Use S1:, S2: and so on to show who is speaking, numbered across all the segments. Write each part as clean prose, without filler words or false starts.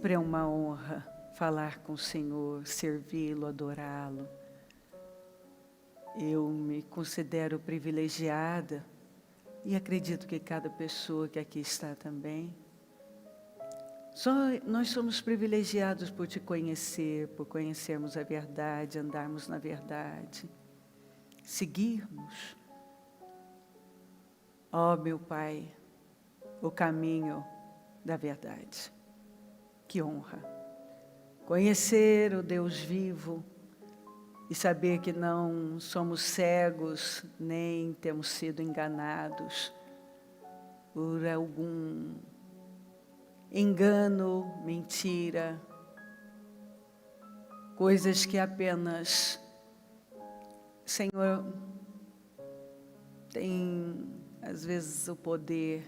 S1: Sempre é uma honra falar com o Senhor, servi-lo, adorá-lo. Eu me considero privilegiada e acredito que cada pessoa que aqui está também. Nós somos privilegiados por te conhecer, por conhecermos a verdade, andarmos na verdade, seguirmos. Ó, meu Pai, o caminho da verdade. Que honra! Conhecer o Deus vivo e saber que não somos cegos, nem temos sido enganados por algum engano, mentira, coisas que apenas, Senhor, tem às vezes o poder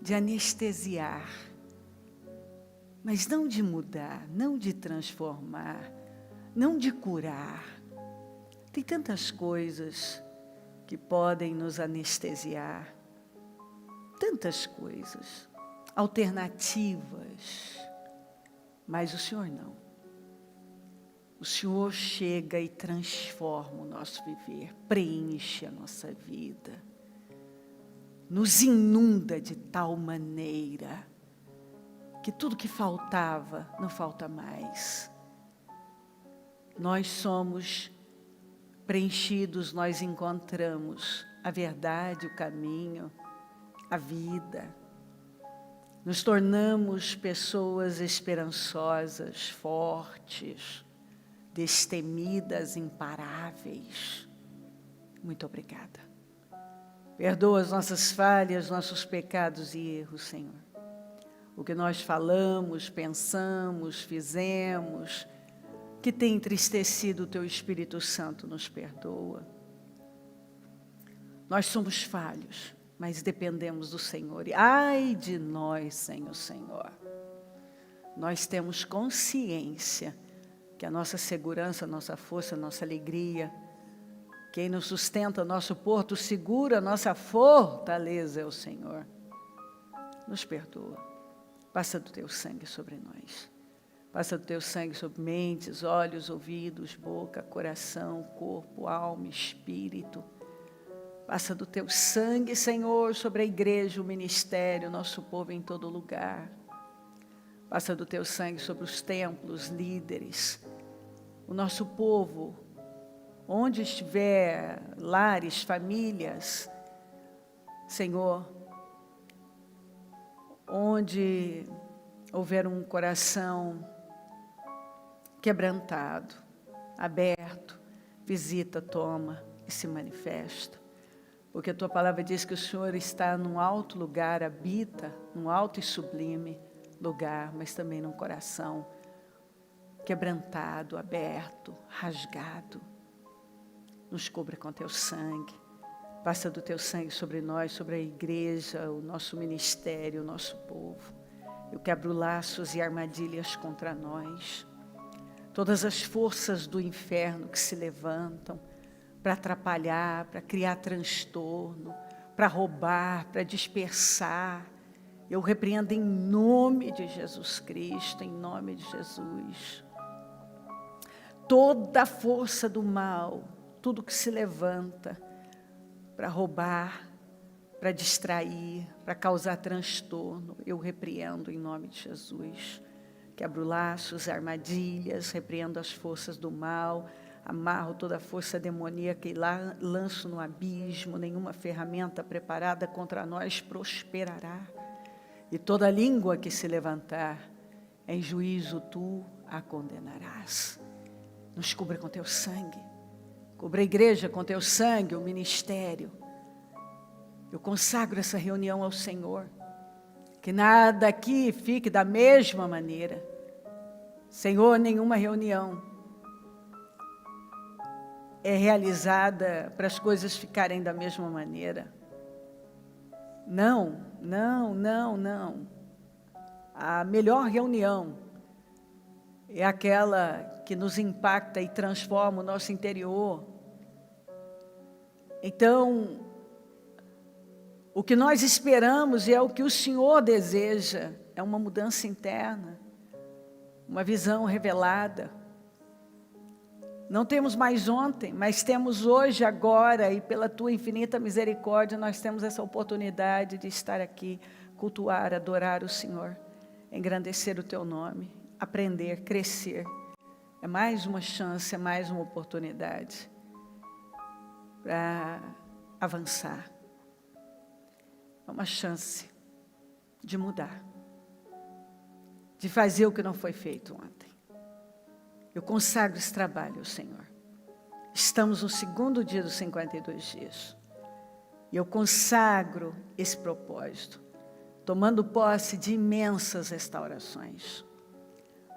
S1: de anestesiar, mas não de mudar, não de transformar, não de curar. Tem tantas coisas que podem nos anestesiar, tantas coisas, alternativas, mas o Senhor não. O Senhor chega e transforma o nosso viver, preenche a nossa vida, nos inunda de tal maneira que tudo que faltava, não falta mais. Nós somos preenchidos, nós encontramos a verdade, o caminho, a vida. Nos tornamos pessoas esperançosas, fortes, destemidas, imparáveis. Muito obrigada. Perdoa as nossas falhas, nossos pecados e erros, Senhor. O que nós falamos, pensamos, fizemos, que tem entristecido o Teu Espírito Santo, nos perdoa. Nós somos falhos, mas dependemos do Senhor. E ai de nós, Senhor. Nós temos consciência que a nossa segurança, a nossa força, a nossa alegria, quem nos sustenta, nosso porto seguro, a nossa fortaleza é o Senhor. Nos perdoa. Passa do Teu sangue sobre nós. Passa do Teu sangue sobre mentes, olhos, ouvidos, boca, coração, corpo, alma, espírito. Passa do Teu sangue, Senhor, sobre a igreja, o ministério, nosso povo em todo lugar. Passa do Teu sangue sobre os templos, líderes, o nosso povo, onde estiver, lares, famílias, Senhor, onde houver um coração quebrantado, aberto, visita, toma e se manifesta. Porque a Tua palavra diz que o Senhor está num alto lugar, habita num alto e sublime lugar, mas também num coração quebrantado, aberto, rasgado. Nos cubra com Teu sangue. Passa do Teu sangue sobre nós, sobre a igreja, o nosso ministério, o nosso povo. Eu quebro laços e armadilhas contra nós. Todas as forças do inferno que se levantam para atrapalhar, para criar transtorno, para roubar, para dispersar. Eu repreendo em nome de Jesus Cristo, em nome de Jesus. Toda a força do mal, tudo que se levanta para roubar, para distrair, para causar transtorno, eu repreendo em nome de Jesus. Quebro laços, armadilhas, repreendo as forças do mal, amarro toda a força demoníaca e lanço no abismo. Nenhuma ferramenta preparada contra nós prosperará. E toda língua que se levantar em juízo, Tu a condenarás. Nos cubra com Teu sangue. Cubra a igreja com Teu sangue, o ministério. Eu consagro essa reunião ao Senhor. Que nada aqui fique da mesma maneira. Senhor, nenhuma reunião é realizada para as coisas ficarem da mesma maneira. Não, não, não, não. A melhor reunião é aquela que nos impacta e transforma o nosso interior. Então, o que nós esperamos e é o que o Senhor deseja, é uma mudança interna. uma visão revelada. Não temos mais ontem, mas temos hoje, agora, e pela Tua infinita misericórdia, nós temos essa oportunidade de estar aqui, cultuar, adorar o Senhor, engrandecer o Teu nome, aprender, crescer. É mais uma chance, é mais uma oportunidade para avançar. É uma chance de mudar, de fazer o que não foi feito ontem. Eu consagro esse trabalho ao Senhor. Estamos no segundo dia dos 52 dias. E eu consagro esse propósito, tomando posse de imensas restaurações,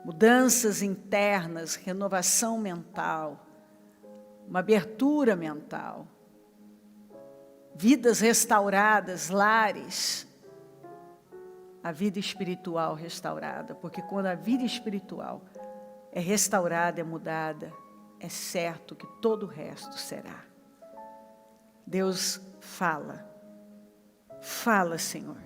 S1: mudanças internas, renovação mental, uma abertura mental, vidas restauradas, lares, a vida espiritual restaurada, porque quando a vida espiritual é restaurada, é mudada, é certo que todo o resto será. Deus fala, Senhor,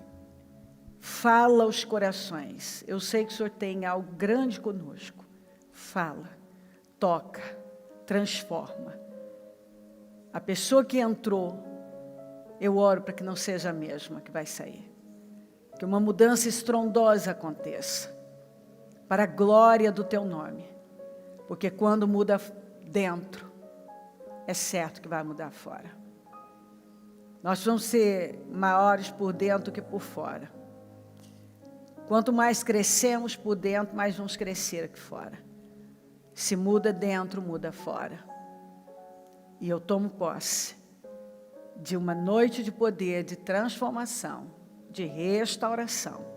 S1: fala aos corações. Eu sei que o Senhor tem algo grande conosco. Fala, toca, transforma. A pessoa que entrou, eu oro para que não seja a mesma que vai sair. Que uma mudança estrondosa aconteça, para a glória do Teu nome. Porque quando muda dentro, é certo que vai mudar fora. Nós vamos ser maiores por dentro que por fora. Quanto mais crescemos por dentro, mais vamos crescer aqui fora. Se muda dentro, muda fora. E eu tomo posse de uma noite de poder, de transformação, de restauração.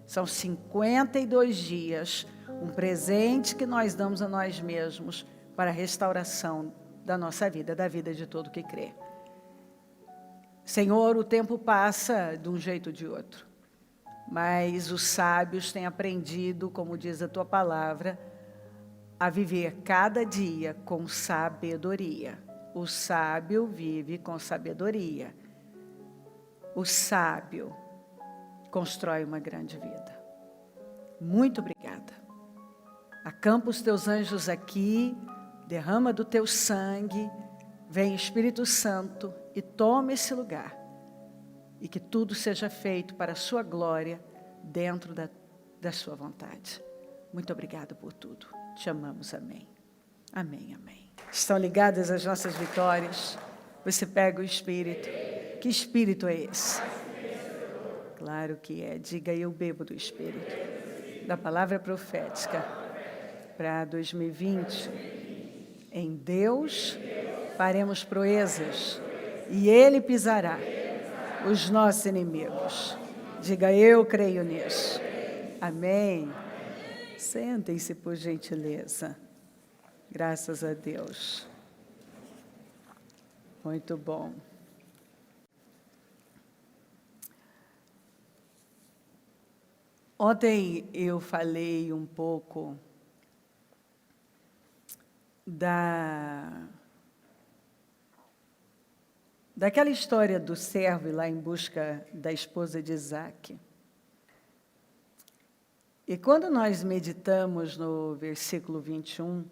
S1: São 52 dias, um presente que nós damos a nós mesmos para a restauração da nossa vida, da vida de todo que crê. Senhor, o tempo passa de um jeito ou de outro, mas os sábios têm aprendido, como diz a Tua palavra, a viver cada dia com sabedoria. O sábio vive com sabedoria. O sábio constrói uma grande vida. Muito obrigada. Acampa os Teus anjos aqui, derrama do Teu sangue, vem Espírito Santo e toma esse lugar. E que tudo seja feito para a Sua glória, dentro da Sua vontade. Muito obrigada por tudo. Te amamos, amém. Amém, amém. Estão ligadas as nossas vitórias? Você pega o Espírito. Que Espírito é esse? Claro que é. Diga, eu bebo do Espírito. Da palavra profética para 2020. Em Deus faremos proezas e Ele pisará os nossos inimigos. Diga, eu creio nisso. Amém. Sentem-se, por gentileza. Graças a Deus. Muito bom. Ontem eu falei um pouco daquela história do servo ir lá em busca da esposa de Isaac. E quando nós meditamos no versículo 21,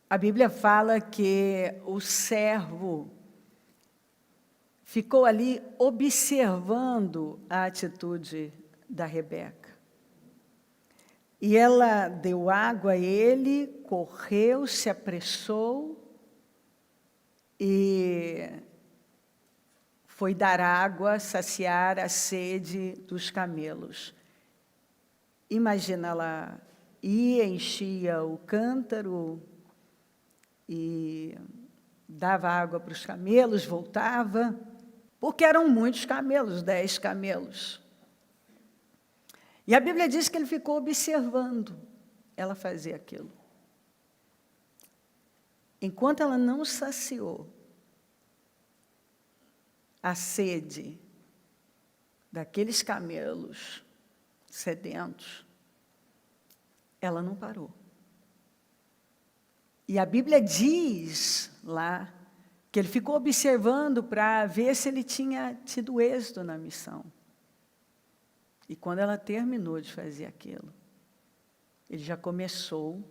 S1: a Bíblia fala que o servo ficou ali observando a atitude da Rebeca. E ela deu água a ele, correu, se apressou e foi dar água, saciar a sede dos camelos. Imagina, ela ia, enchia o cântaro e dava água para os camelos, voltava, porque eram muitos camelos, 10 camelos. E a Bíblia diz que ele ficou observando ela fazer aquilo. Enquanto ela não saciou a sede daqueles camelos sedentos, ela não parou. E a Bíblia diz lá que ele ficou observando para ver se ele tinha tido êxito na missão. E quando ela terminou de fazer aquilo, ele já começou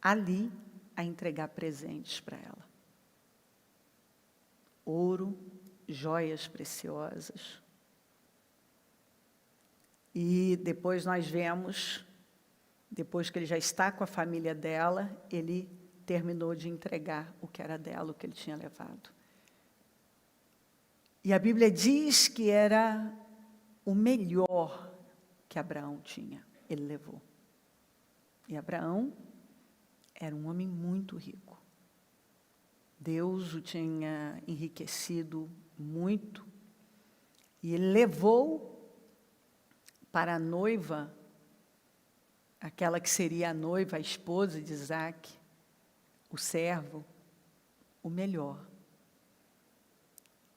S1: ali a entregar presentes para ela. Ouro, joias preciosas. E depois nós vemos, depois que ele já está com a família dela, ele terminou de entregar o que era dela, o que ele tinha levado. E a Bíblia diz que era o melhor que Abraão tinha, ele levou. E Abraão era um homem muito rico. Deus o tinha enriquecido muito. E ele levou para a noiva, aquela que seria a noiva, a esposa de Isaac, o servo, o melhor.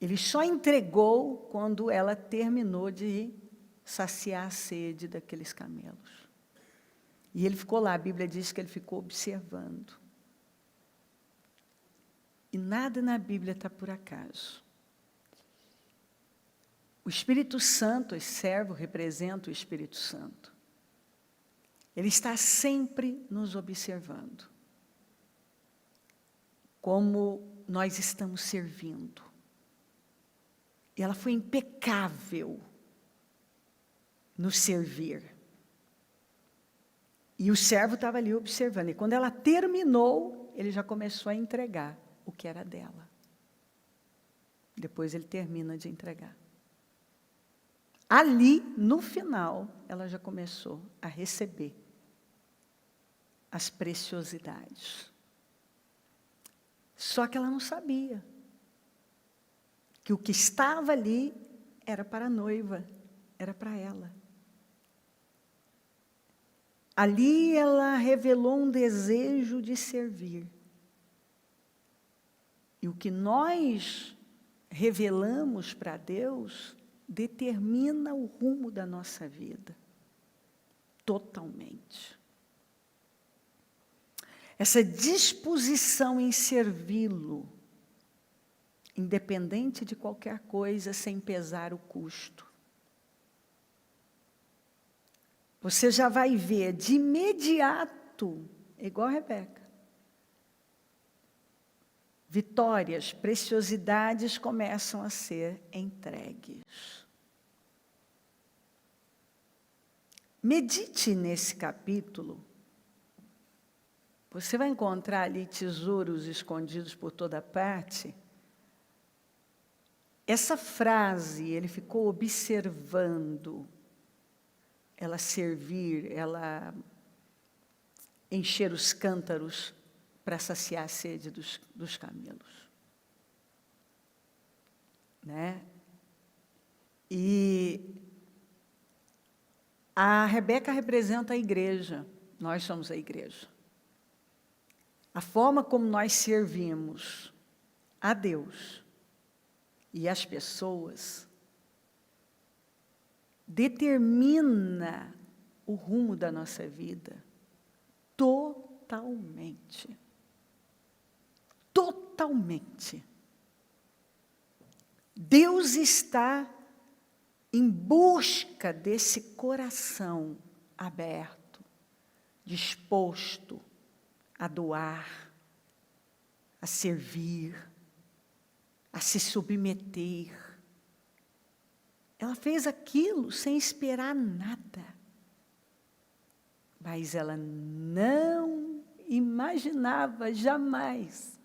S1: Ele só entregou quando ela terminou de saciar a sede daqueles camelos. E ele ficou lá, a Bíblia diz que ele ficou observando. E nada na Bíblia está por acaso. O Espírito Santo, esse servo representa o Espírito Santo. Ele está sempre nos observando. Como nós estamos servindo. E ela foi impecável no servir. E o servo estava ali observando. E quando ela terminou, ele já começou a entregar o que era dela. Depois ele termina de entregar. Ali, no final, ela já começou a receber as preciosidades. Só que ela não sabia que o que estava ali era para a noiva, era para ela. Ali ela revelou um desejo de servir. E o que nós revelamos para Deus determina o rumo da nossa vida. Totalmente. Essa disposição em servi-lo, independente de qualquer coisa, sem pesar o custo. Você já vai ver de imediato, igual a Rebeca, vitórias, preciosidades começam a ser entregues. Medite nesse capítulo. Você vai encontrar ali tesouros escondidos por toda parte. Essa frase, ele ficou observando ela servir, ela encher os cântaros para saciar a sede dos camelos. Né? E a Rebeca representa a igreja, nós somos a igreja. A forma como nós servimos a Deus e as pessoas determina o rumo da nossa vida totalmente. Totalmente. Deus está em busca desse coração aberto, disposto a doar, a servir, a se submeter. Ela fez aquilo sem esperar nada. Mas ela não imaginava jamais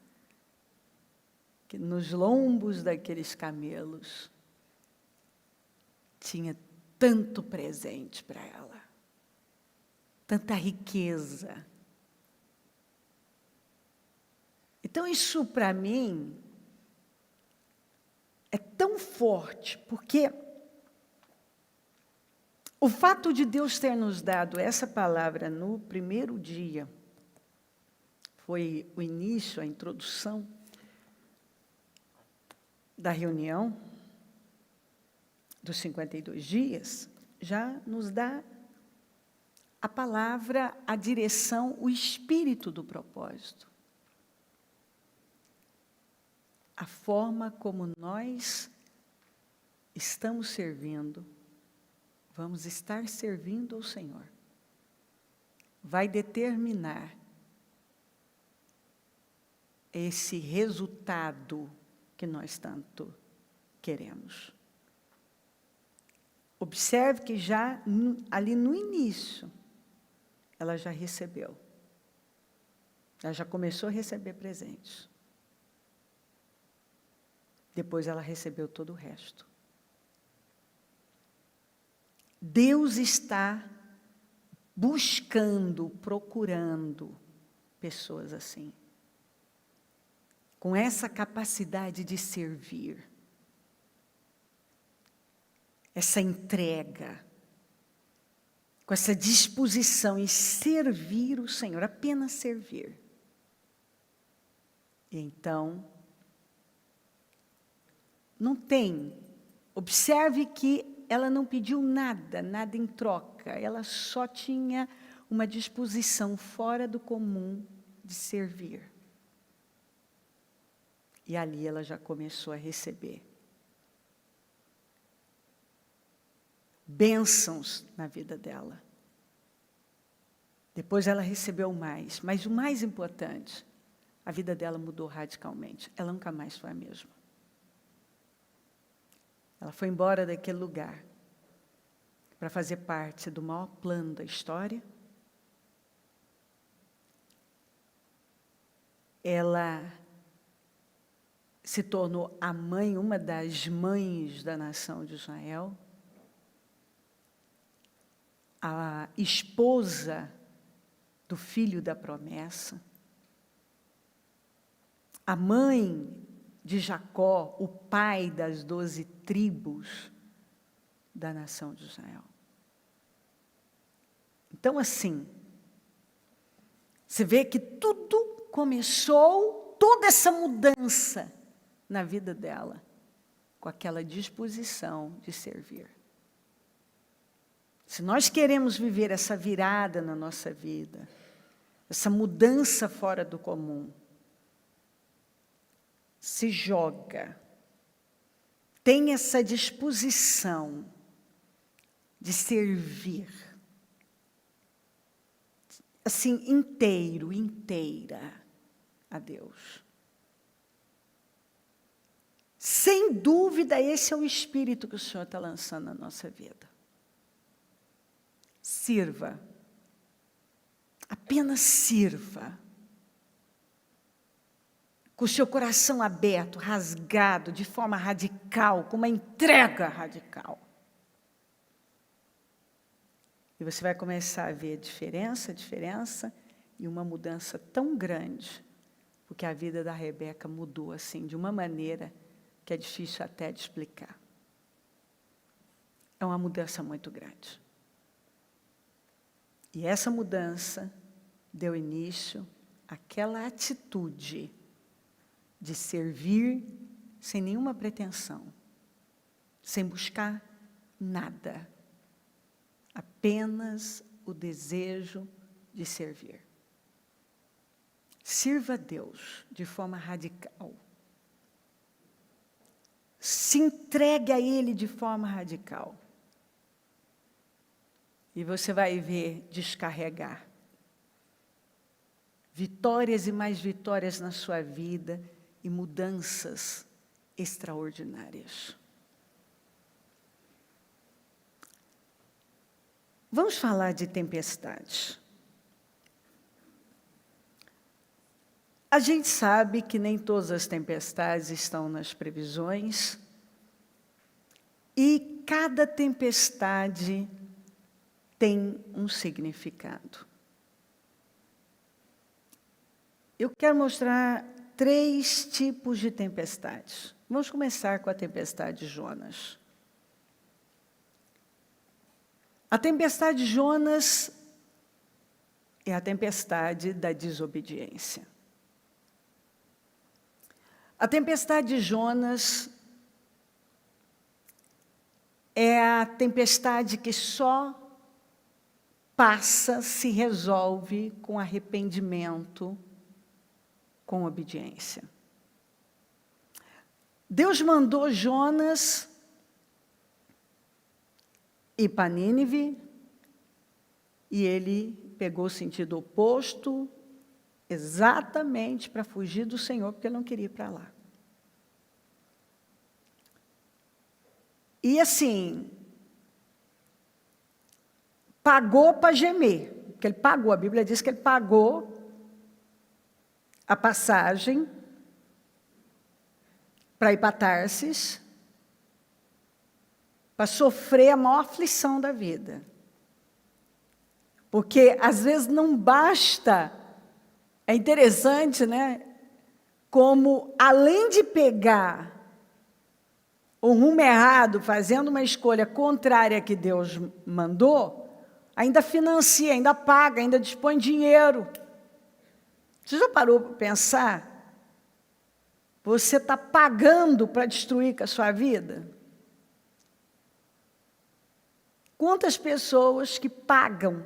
S1: que nos lombos daqueles camelos tinha tanto presente para ela, tanta riqueza. Então, isso para mim é tão forte, porque o fato de Deus ter nos dado essa palavra no primeiro dia, foi o início, a introdução da reunião dos 52 dias, já nos dá a palavra, a direção, o espírito do propósito. A forma como nós estamos servindo vamos estar servindo ao Senhor, vai determinar esse resultado que nós tanto queremos. Observe que já ali no início, ela já recebeu. Ela já começou a receber presentes. Depois ela recebeu todo o resto. Deus está buscando, procurando pessoas assim, com essa capacidade de servir, essa entrega, com essa disposição em servir o Senhor, apenas servir. E então, não tem, observe que ela não pediu nada, nada em troca, ela só tinha uma disposição fora do comum de servir. E ali ela já começou a receber bênçãos na vida dela. Depois ela recebeu mais, mas o mais importante, a vida dela mudou radicalmente. Ela nunca mais foi a mesma. Ela foi embora daquele lugar para fazer parte do maior plano da história. Ela se tornou a mãe, uma das mães da nação de Israel, a esposa do filho da promessa, a mãe de Jacó, o pai das 12 tribos da nação de Israel. Então, assim, você vê que tudo começou, toda essa mudança na vida dela, com aquela disposição de servir. Se nós queremos viver essa virada na nossa vida, essa mudança fora do comum, se joga, tem essa disposição de servir, assim, inteira a Deus. Sem dúvida, esse é o espírito que o Senhor está lançando na nossa vida. Sirva. Apenas sirva. Com o seu coração aberto, rasgado, de forma radical, com uma entrega radical. E você vai começar a ver a diferença, e uma mudança tão grande, porque a vida da Rebeca mudou assim, de uma maneira que é difícil até de explicar. É uma mudança muito grande. E essa mudança deu início àquela atitude de servir sem nenhuma pretensão, sem buscar nada, apenas o desejo de servir. Sirva a Deus de forma radical. Se entregue a Ele de forma radical. E você vai ver descarregar vitórias e mais vitórias na sua vida e mudanças extraordinárias. Vamos falar de tempestades. A gente sabe que nem todas as tempestades estão nas previsões, e cada tempestade tem um significado. Eu quero mostrar 3 tipos de tempestades. Vamos começar com a tempestade de Jonas. A tempestade de Jonas é a tempestade da desobediência. A tempestade de Jonas é a tempestade que só passa, se resolve com arrependimento, com obediência. Deus mandou Jonas ir para Nínive, e ele pegou o sentido oposto, exatamente para fugir do Senhor, porque ele não queria ir para lá. E assim, pagou para gemer, porque ele pagou, a Bíblia diz que ele pagou a passagem para ir para Tarsis, para sofrer a maior aflição da vida. Porque, às vezes, não basta, é interessante, né? Como, além de pegar o rumo errado, fazendo uma escolha contrária à que Deus mandou, ainda financia, ainda paga, ainda dispõe dinheiro. Você já parou para pensar? Você está pagando para destruir com a sua vida? Quantas pessoas que pagam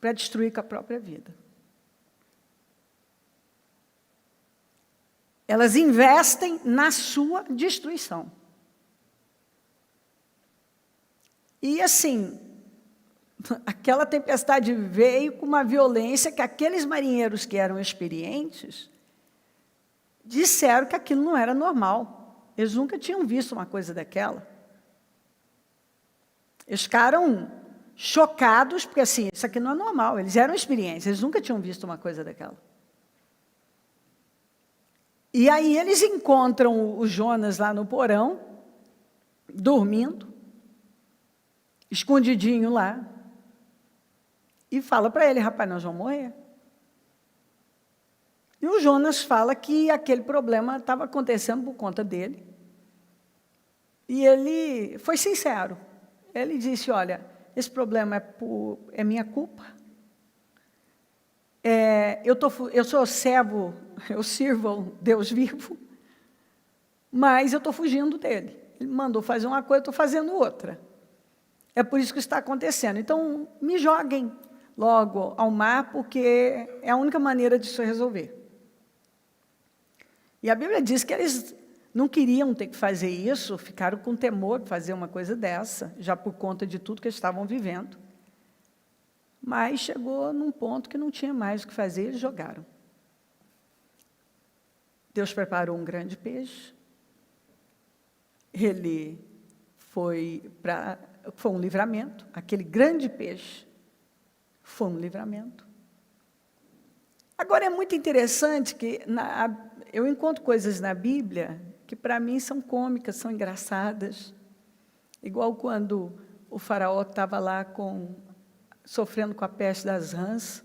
S1: para destruir com a própria vida? Elas investem na sua destruição. E assim, aquela tempestade veio com uma violência que aqueles marinheiros que eram experientes disseram que aquilo não era normal. Eles nunca tinham visto uma coisa daquela. Eles ficaram chocados, porque assim, isso aqui não é normal. Eles eram experientes, eles nunca tinham visto uma coisa daquela. E aí eles encontram o Jonas lá no porão, dormindo, escondidinho lá, e fala para ele: rapaz, nós vamos morrer. E o Jonas fala que aquele problema estava acontecendo por conta dele. E ele foi sincero. Ele disse: olha, esse problema é minha culpa. Eu sou servo, eu sirvo ao Deus vivo, mas eu estou fugindo dele. Ele mandou fazer uma coisa, eu estou fazendo outra. É por isso que está acontecendo. Então, me joguem logo ao mar, porque é a única maneira de isso resolver. E a Bíblia diz que eles não queriam ter que fazer isso, ficaram com temor de fazer uma coisa dessa, já por conta de tudo que eles estavam vivendo. Mas chegou num ponto que não tinha mais o que fazer, eles jogaram. Deus preparou um grande peixe. Ele foi um livramento. Aquele grande peixe foi um livramento. Agora, é muito interessante que eu encontro coisas na Bíblia que, para mim, são cômicas, são engraçadas. Igual quando o faraó estava lá sofrendo com a peste das rãs,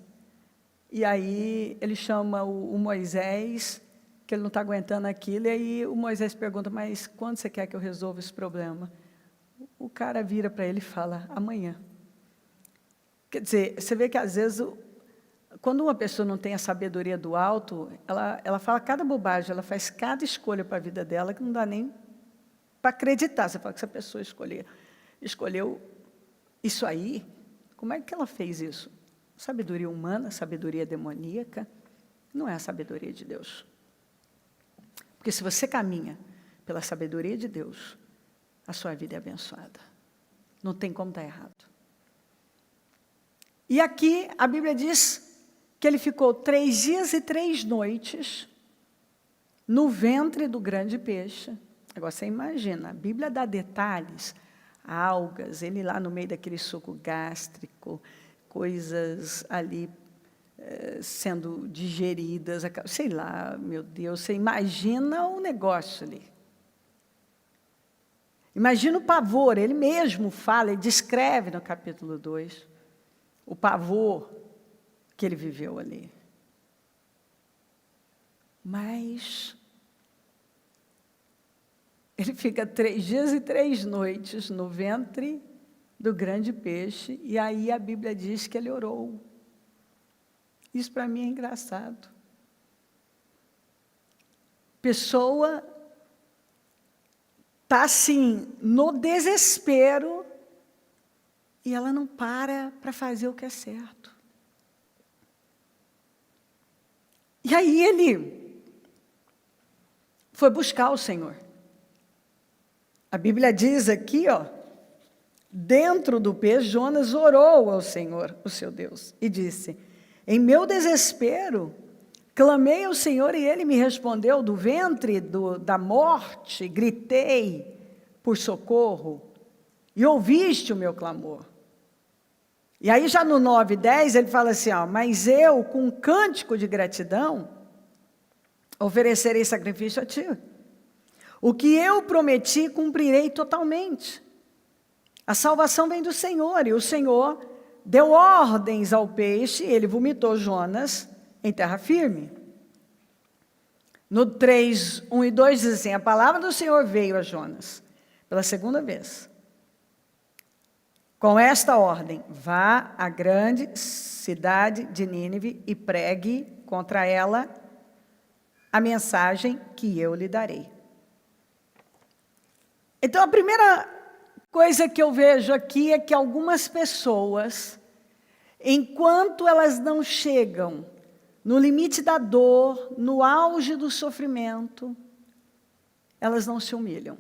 S1: e aí ele chama o Moisés, que ele não está aguentando aquilo, e aí o Moisés pergunta: mas quando você quer que eu resolva esse problema? O cara vira para ele e fala: amanhã. Quer dizer, você vê que às vezes, quando uma pessoa não tem a sabedoria do alto, ela fala cada bobagem, ela faz cada escolha para a vida dela que não dá nem para acreditar. Você fala que essa pessoa escolheu isso aí. Como é que ela fez isso? Sabedoria humana, sabedoria demoníaca, não é a sabedoria de Deus. Porque se você caminha pela sabedoria de Deus, a sua vida é abençoada. Não tem como estar errado. E aqui a Bíblia diz que ele ficou 3 dias e 3 noites no ventre do grande peixe. Agora você imagina, a Bíblia dá detalhes, algas, ele lá no meio daquele suco gástrico, coisas ali sendo digeridas, sei lá, meu Deus, você imagina o negócio ali. Imagina o pavor, ele mesmo fala, ele descreve no capítulo 2, o pavor que ele viveu ali. Mas ele fica 3 dias e 3 noites no ventre do grande peixe, e aí a Bíblia diz que ele orou. Isso para mim é engraçado. Pessoa está assim, no desespero, e ela não para fazer o que é certo. E aí ele foi buscar o Senhor. A Bíblia diz aqui, dentro do peixe, Jonas orou ao Senhor, o seu Deus, e disse: em meu desespero, clamei ao Senhor e Ele me respondeu. Do ventre da morte, gritei por socorro, e ouviste o meu clamor. E aí já no 9:10 ele fala assim, mas eu com um cântico de gratidão, oferecerei sacrifício a ti. O que eu prometi, cumprirei totalmente. A salvação vem do Senhor, e o Senhor deu ordens ao peixe, ele vomitou Jonas em terra firme. No 3, 1 e 2 diz assim, a palavra do Senhor veio a Jonas, pela segunda vez, com esta ordem: vá à grande cidade de Nínive e pregue contra ela a mensagem que eu lhe darei. Então, a primeira coisa que eu vejo aqui é que algumas pessoas, enquanto elas não chegam no limite da dor, no auge do sofrimento, elas não se humilham.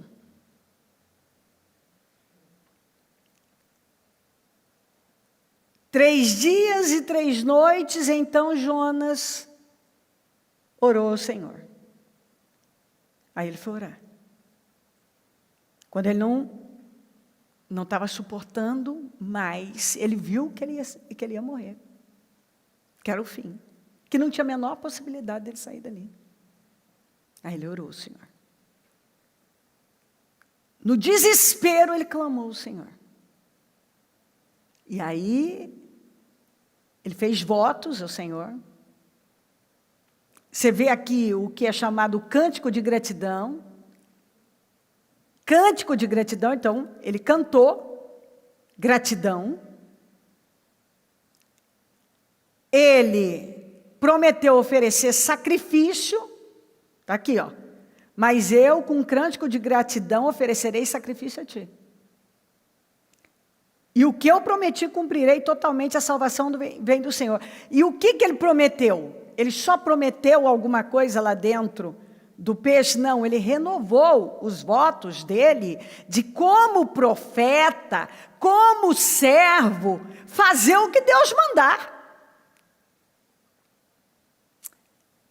S1: Três dias e 3 noites, então Jonas orou ao Senhor. Aí ele foi orar. Quando ele não estava suportando mais, ele viu que ele ia morrer, que era o fim, que não tinha a menor possibilidade dele sair dali. Aí ele orou ao Senhor. No desespero, ele clamou ao Senhor. E aí, ele fez votos ao Senhor. Você vê aqui o que é chamado cântico de gratidão. Cântico de gratidão, então, ele cantou gratidão. Ele prometeu oferecer sacrifício. Está aqui, mas eu, com um cântico de gratidão, oferecerei sacrifício a ti. E o que eu prometi, cumprirei totalmente, a salvação vem do Senhor. E o que ele prometeu? Ele só prometeu alguma coisa lá dentro do peixe? Não, ele renovou os votos dele de como profeta, como servo, fazer o que Deus mandar.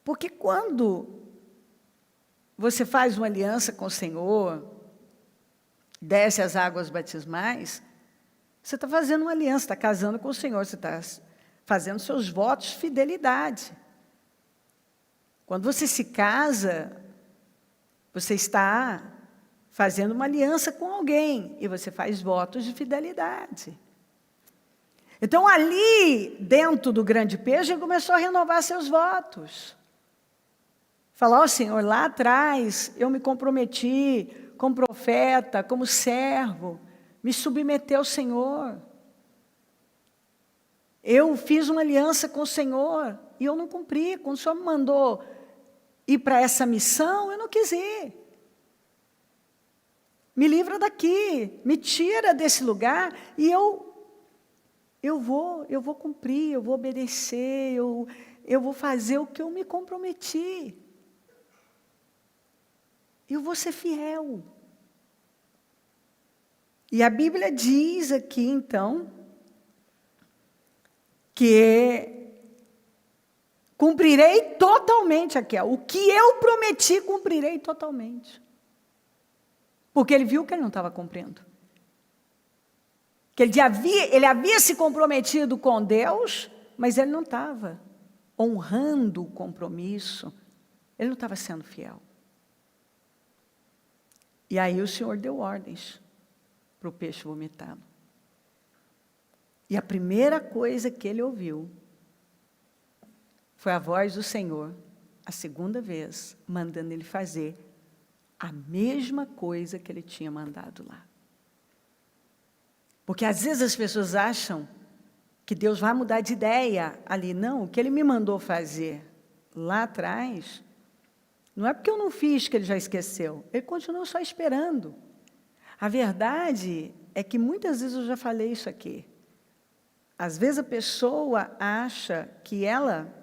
S1: Porque quando você faz uma aliança com o Senhor, desce as águas batismais, você está fazendo uma aliança, está casando com o Senhor, você está fazendo seus votos de fidelidade. Quando você se casa, você está fazendo uma aliança com alguém, e você faz votos de fidelidade. Então, ali, dentro do grande peixe, ele começou a renovar seus votos. Falar, Senhor, lá atrás, eu me comprometi como profeta, como servo, me submeter ao Senhor. Eu fiz uma aliança com o Senhor e eu não cumpri. Quando o Senhor me mandou ir para essa missão, eu não quis ir. Me livra daqui, me tira desse lugar e eu vou cumprir, eu vou obedecer, eu vou fazer o que eu me comprometi. Eu vou ser fiel. E a Bíblia diz aqui, então, que cumprirei totalmente aquilo. O que eu prometi, cumprirei totalmente. Porque ele viu que ele não estava cumprindo. Que ele havia se comprometido com Deus, mas ele não estava honrando o compromisso. Ele não estava sendo fiel. E aí o Senhor deu ordens para o peixe vomitá-lo. E a primeira coisa que ele ouviu foi a voz do Senhor, a segunda vez, mandando ele fazer a mesma coisa que ele tinha mandado lá. Porque às vezes as pessoas acham que Deus vai mudar de ideia ali. Não, o que ele me mandou fazer lá atrás, não é porque eu não fiz que ele já esqueceu. Ele continua só esperando. A verdade é que muitas vezes eu já falei isso aqui. Às vezes a pessoa acha que ela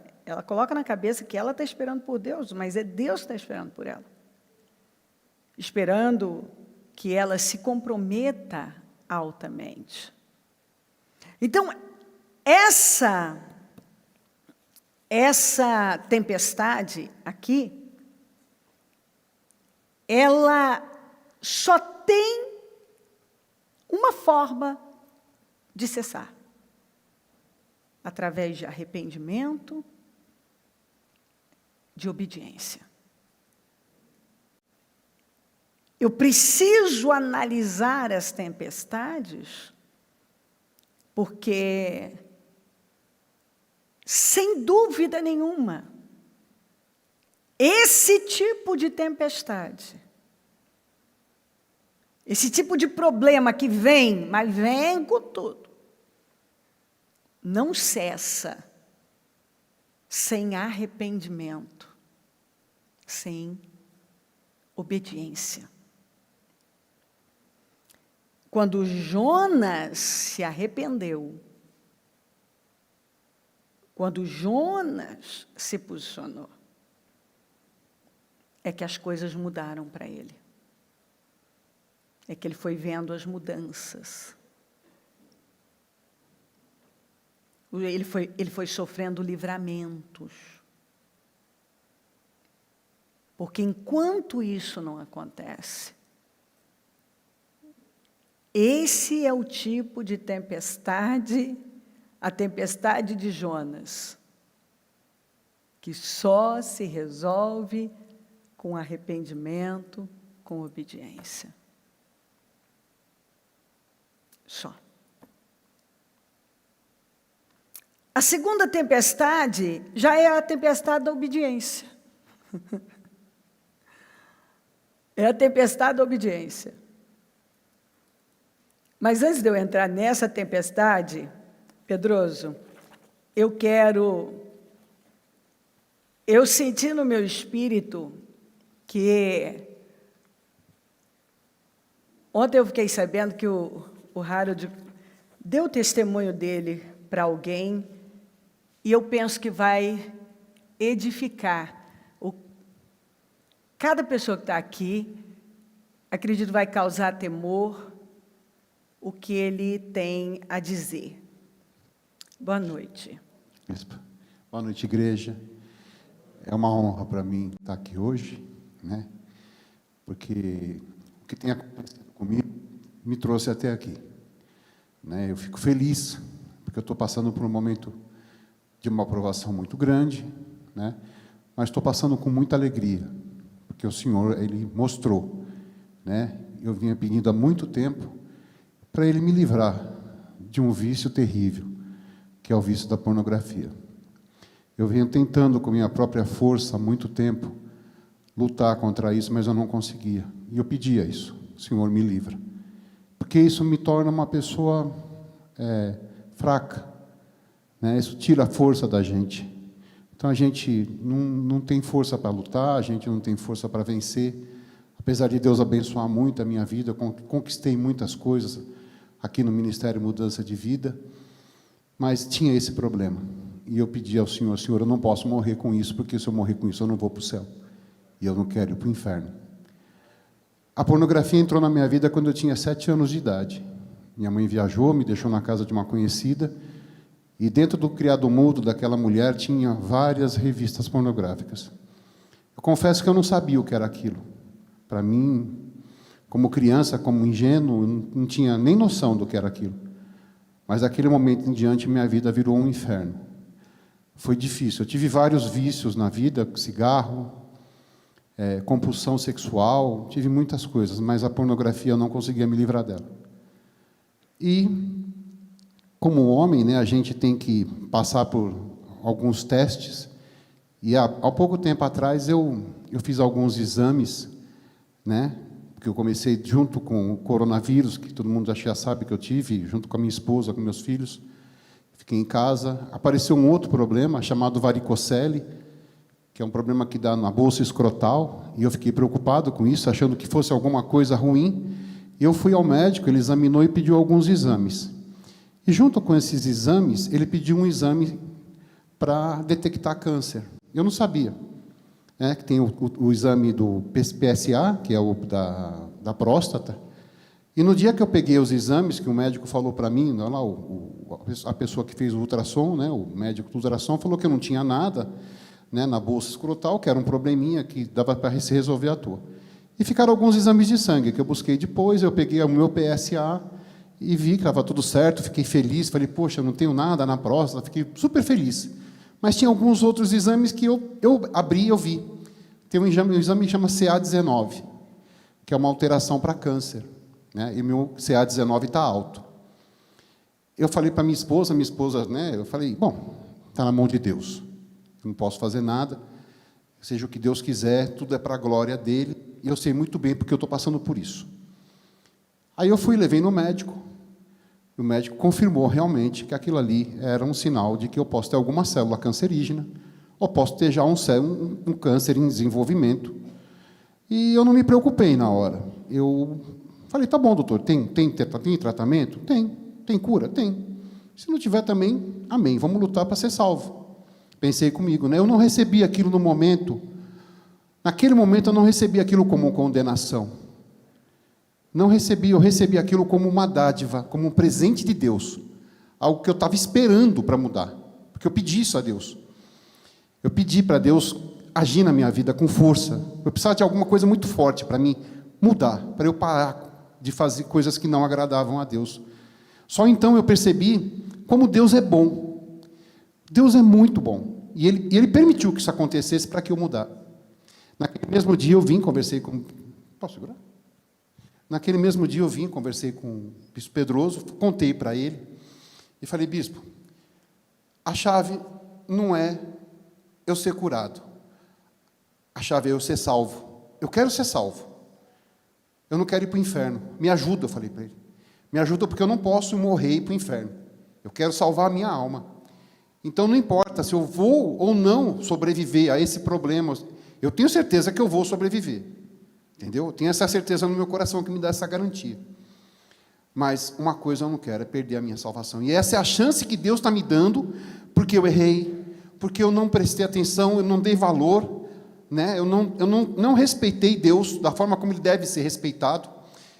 S1: coloca na cabeça que ela está esperando por Deus, mas é Deus que está esperando por ela. Esperando que ela se comprometa altamente. Então, essa tempestade aqui, ela só tem uma forma de cessar: através de arrependimento, de obediência. Eu preciso analisar as tempestades, porque, sem dúvida nenhuma, esse tipo de tempestade, esse tipo de problema que vem, mas vem com tudo, não cessa sem arrependimento, sem obediência. Quando Jonas se arrependeu, quando Jonas se posicionou, é que as coisas mudaram para ele. É que ele foi vendo as mudanças. Ele foi sofrendo livramentos. Porque enquanto isso não acontece, esse é o tipo de tempestade, a tempestade de Jonas, que só se resolve com arrependimento, com obediência. Só. A segunda tempestade já é a tempestade da obediência. É a tempestade da obediência. Mas antes de eu entrar nessa tempestade, Pedroso, eu senti no meu espírito que ontem eu fiquei sabendo que o Harold deu o testemunho dele para alguém, e eu penso que vai edificar. Cada pessoa que está aqui, acredito, vai causar temor o que ele tem a dizer. Boa noite.
S2: Boa noite, igreja. É uma honra para mim estar aqui hoje, né? Porque o que tem acontecido comigo me trouxe até aqui, né? Eu fico feliz, porque eu estou passando por um momento de uma aprovação muito grande, né? Mas estou passando com muita alegria, porque o Senhor, Ele mostrou, né? Eu vinha pedindo há muito tempo para Ele me livrar de um vício terrível, que é o vício da pornografia. Eu venho tentando, com minha própria força, há muito tempo, lutar contra isso, mas eu não conseguia. E eu pedia isso: Senhor, me livra. Porque isso me torna uma pessoa fraca, né? Isso tira a força da gente. Então, a gente não tem força para lutar, a gente não tem força para vencer. Apesar de Deus abençoar muito a minha vida, eu conquistei muitas coisas aqui no Ministério Mudança de Vida, mas tinha esse problema. E eu pedi ao Senhor: Senhor, eu não posso morrer com isso, porque se eu morrer com isso, eu não vou para o céu. E eu não quero ir para o inferno. A pornografia entrou na minha vida quando eu tinha 7 anos de idade. Minha mãe viajou, me deixou na casa de uma conhecida, e dentro do criado mudo daquela mulher tinha várias revistas pornográficas. Eu confesso que eu não sabia o que era aquilo. Para mim, como criança, como ingênuo, não tinha nem noção do que era aquilo. Mas daquele momento em diante, minha vida virou um inferno. Foi difícil. Eu tive vários vícios na vida: cigarro, compulsão sexual, tive muitas coisas, mas a pornografia eu não conseguia me livrar dela. E, como homem, né, a gente tem que passar por alguns testes, e há pouco tempo atrás eu fiz alguns exames, né, porque eu comecei junto com o coronavírus, que todo mundo já sabe que eu tive, junto com a minha esposa, com meus filhos. Fiquei em casa, apareceu um outro problema, chamado varicocele, que é um problema que dá na bolsa escrotal, e eu fiquei preocupado com isso, achando que fosse alguma coisa ruim. Eu fui ao médico, ele examinou e pediu alguns exames. E junto com esses exames, ele pediu um exame para detectar câncer. Eu não sabia, né, que tem o exame do PSA, que é o da próstata. E no dia que eu peguei os exames, que o médico falou para mim, lá, a pessoa que fez o ultrassom, né, o médico do ultrassom, falou que eu não tinha nada, né, na bolsa escrotal, que era um probleminha que dava para se resolver à toa. E ficaram alguns exames de sangue que eu busquei depois, eu peguei o meu PSA e vi que estava tudo certo, fiquei feliz, falei, poxa, eu não tenho nada na próstata, fiquei super feliz. Mas tinha alguns outros exames que eu abri e eu vi. Tem um exame que chama CA19, que é uma alteração para câncer, né? E meu CA19 está alto. Eu falei para minha esposa, né? Eu falei, bom, está na mão de Deus, não posso fazer nada, seja o que Deus quiser, tudo é para a glória dele, e eu sei muito bem porque eu estou passando por isso. Aí eu fui, levei no médico, o médico confirmou realmente que aquilo ali era um sinal de que eu posso ter alguma célula cancerígena, ou posso ter já um câncer em desenvolvimento. E eu não me preocupei na hora. Eu falei, tá bom, doutor, tem tratamento? Tem cura? Tem. Se não tiver também, amém, vamos lutar para ser salvo. Pensei comigo, né? Eu não recebi aquilo no momento, naquele momento eu não recebi aquilo como condenação. Não recebi, eu recebi aquilo como uma dádiva, como um presente de Deus, algo que eu estava esperando para mudar, porque eu pedi isso a Deus. Eu pedi para Deus agir na minha vida com força. Eu precisava de alguma coisa muito forte para mim mudar, para eu parar de fazer coisas que não agradavam a Deus. Só então eu percebi como Deus é bom. Deus é muito bom. E Ele permitiu que isso acontecesse para que eu mudar. Naquele mesmo dia eu vim, conversei com... Posso segurar? Naquele mesmo dia eu vim, conversei com o bispo Pedroso, contei para ele, e falei, bispo, a chave não é eu ser curado, a chave é eu ser salvo. Eu quero ser salvo, eu não quero ir para o inferno, me ajuda, eu falei para ele, me ajuda porque eu não posso morrer e ir para o inferno, eu quero salvar a minha alma. Então não importa se eu vou ou não sobreviver a esse problema, eu tenho certeza que eu vou sobreviver. Entendeu? Eu tenho essa certeza no meu coração que me dá essa garantia. Mas uma coisa eu não quero, é perder a minha salvação. E essa é a chance que Deus está me dando, porque eu errei, porque eu não prestei atenção, eu não dei valor, né? Eu não respeitei Deus da forma como Ele deve ser respeitado.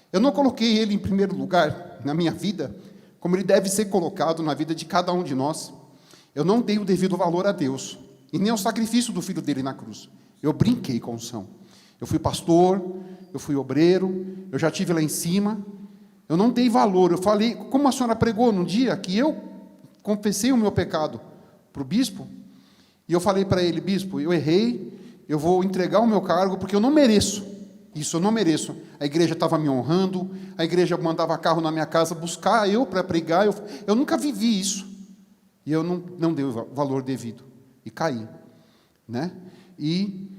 S2: Eu não coloquei Ele em primeiro lugar na minha vida, como Ele deve ser colocado na vida de cada um de nós. Eu não dei o devido valor a Deus, e nem ao sacrifício do Filho dele na cruz. Eu brinquei com o unção. Eu fui pastor, eu fui obreiro, eu já estive lá em cima, eu não dei valor, eu falei, como a senhora pregou num dia que eu confessei o meu pecado para o bispo, e eu falei para ele, bispo, eu errei, eu vou entregar o meu cargo, porque eu não mereço, isso eu não mereço. A igreja estava me honrando, a igreja mandava carro na minha casa buscar eu para pregar, eu nunca vivi isso, e eu não dei o valor devido, e caí, né? E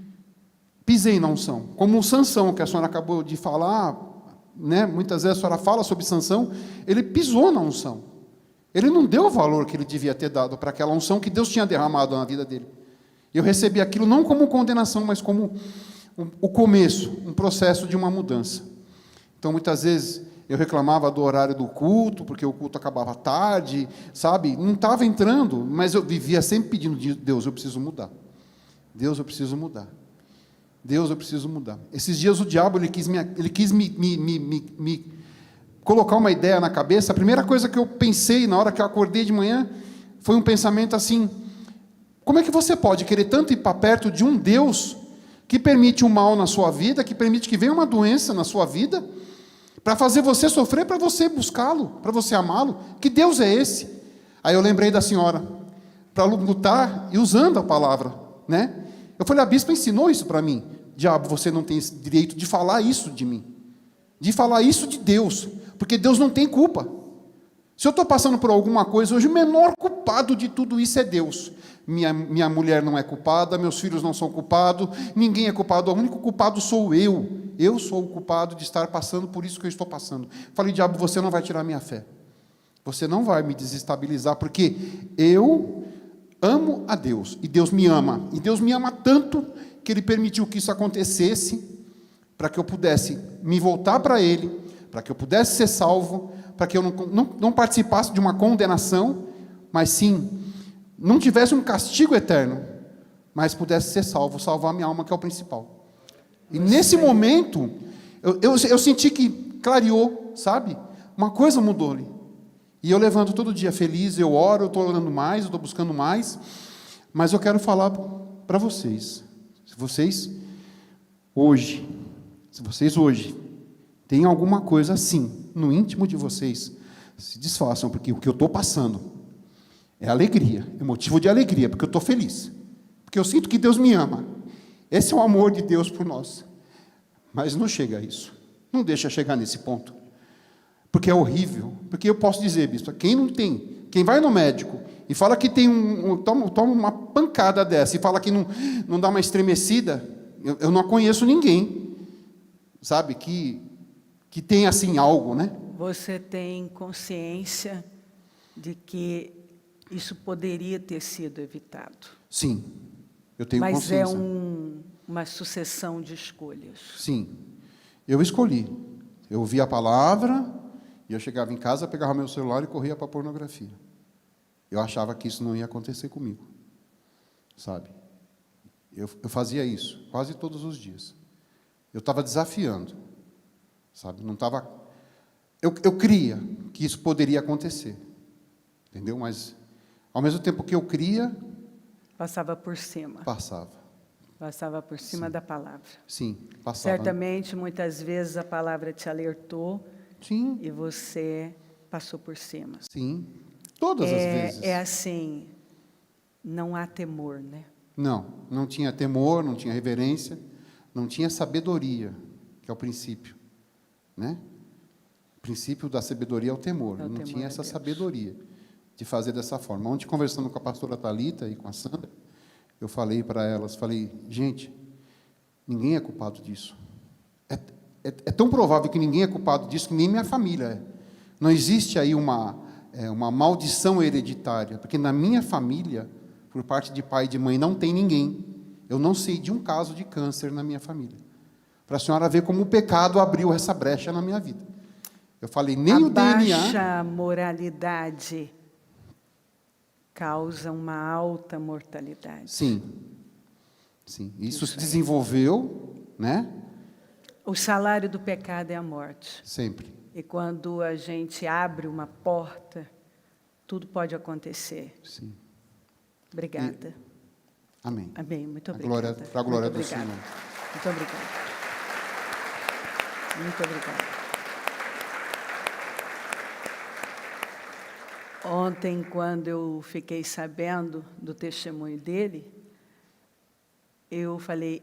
S2: pisei na unção, como o Sansão, que a senhora acabou de falar, né? Muitas vezes a senhora fala sobre Sansão, ele pisou na unção, ele não deu o valor que ele devia ter dado para aquela unção que Deus tinha derramado na vida dele. Eu recebi aquilo não como condenação, mas como o começo, um processo de uma mudança. Então, muitas vezes, eu reclamava do horário do culto, porque o culto acabava tarde, sabe? Não estava entrando, mas eu vivia sempre pedindo, Deus, eu preciso mudar. Deus, eu preciso mudar. Deus, eu preciso mudar. Esses dias o diabo ele quis me colocar uma ideia na cabeça. A primeira coisa que eu pensei na hora que eu acordei de manhã foi um pensamento assim: como é que você pode querer tanto ir para perto de um Deus que permite o mal na sua vida, que permite que venha uma doença na sua vida, para fazer você sofrer, para você buscá-lo, para você amá-lo? Que Deus é esse? Aí eu lembrei da senhora, para lutar e usando a palavra, né? Eu falei, a bispa ensinou isso para mim. Diabo, você não tem esse direito de falar isso de mim, de falar isso de Deus, porque Deus não tem culpa. Se eu estou passando por alguma coisa hoje, o menor culpado de tudo isso é Deus. Minha mulher não é culpada, meus filhos não são culpados, ninguém é culpado, o único culpado sou eu. Eu sou o culpado de estar passando por isso que eu estou passando. Falei, diabo, você não vai tirar minha fé, você não vai me desestabilizar, porque eu amo a Deus, e Deus me ama, e Deus me ama tanto, que Ele permitiu que isso acontecesse, para que eu pudesse me voltar para Ele, para que eu pudesse ser salvo, para que eu não participasse de uma condenação, mas sim, não tivesse um castigo eterno, mas pudesse ser salvo, salvar a minha alma, que é o principal. E nesse momento, Eu senti que clareou, sabe? Uma coisa mudou ali. E eu levanto todo dia feliz, eu oro, eu estou orando mais, eu estou buscando mais. Mas eu quero falar para vocês. Se vocês hoje têm alguma coisa assim, no íntimo de vocês, se desfaçam, porque o que eu estou passando é alegria, é motivo de alegria, porque eu estou feliz. Porque eu sinto que Deus me ama. Esse é o amor de Deus por nós. Mas não chega a isso. Não deixa chegar nesse ponto. Porque é horrível. Porque eu posso dizer, bispo, quem não tem, quem vai no médico e fala que tem toma uma pancada dessa e fala que não dá uma estremecida, eu não conheço ninguém, sabe, que tem assim algo, né?
S1: Você tem consciência de que isso poderia ter sido evitado.
S2: Sim, eu tenho
S1: mas
S2: consciência.
S1: Mas é uma sucessão de escolhas.
S2: Sim, eu escolhi. Eu ouvi a palavra e eu chegava em casa, pegava meu celular e corria para a pornografia. Eu achava que isso não ia acontecer comigo, sabe? Eu fazia isso quase todos os dias. Eu estava desafiando, sabe? Não estava. Eu cria que isso poderia acontecer, entendeu? Mas ao mesmo tempo que eu cria,
S1: passava por cima. Passava por cima
S2: Sim.
S1: Da palavra.
S2: Sim, passava.
S1: Certamente, muitas vezes a palavra te alertou.
S2: Sim.
S1: E você passou por cima.
S2: Sim. Todas as vezes.
S1: É assim, não há temor, né?
S2: Não tinha temor, não tinha reverência, não tinha sabedoria, que é o princípio, né? O princípio da sabedoria é o temor. Eu não tinha essa sabedoria de fazer dessa forma. Ontem, conversando com a pastora Thalita e com a Sandra, eu falei para elas, gente, ninguém é culpado disso. É tão provável que ninguém é culpado disso que nem minha família é. Não existe aí uma maldição hereditária, porque na minha família, por parte de pai e de mãe, não tem ninguém. Eu não sei de um caso de câncer na minha família. Para a senhora ver como o pecado abriu essa brecha na minha vida. Eu falei, nem o DNA... A
S1: baixa moralidade causa uma alta mortalidade.
S2: Sim. Isso se desenvolveu, né?
S1: O salário do pecado é a morte.
S2: Sempre.
S1: E quando a gente abre uma porta, tudo pode acontecer.
S2: Sim.
S1: Obrigada.
S2: Amém.
S1: Amém. Muito obrigada.
S2: Para a glória do Senhor.
S1: Muito obrigada. Muito obrigada. Ontem, quando eu fiquei sabendo do testemunho dele, eu falei,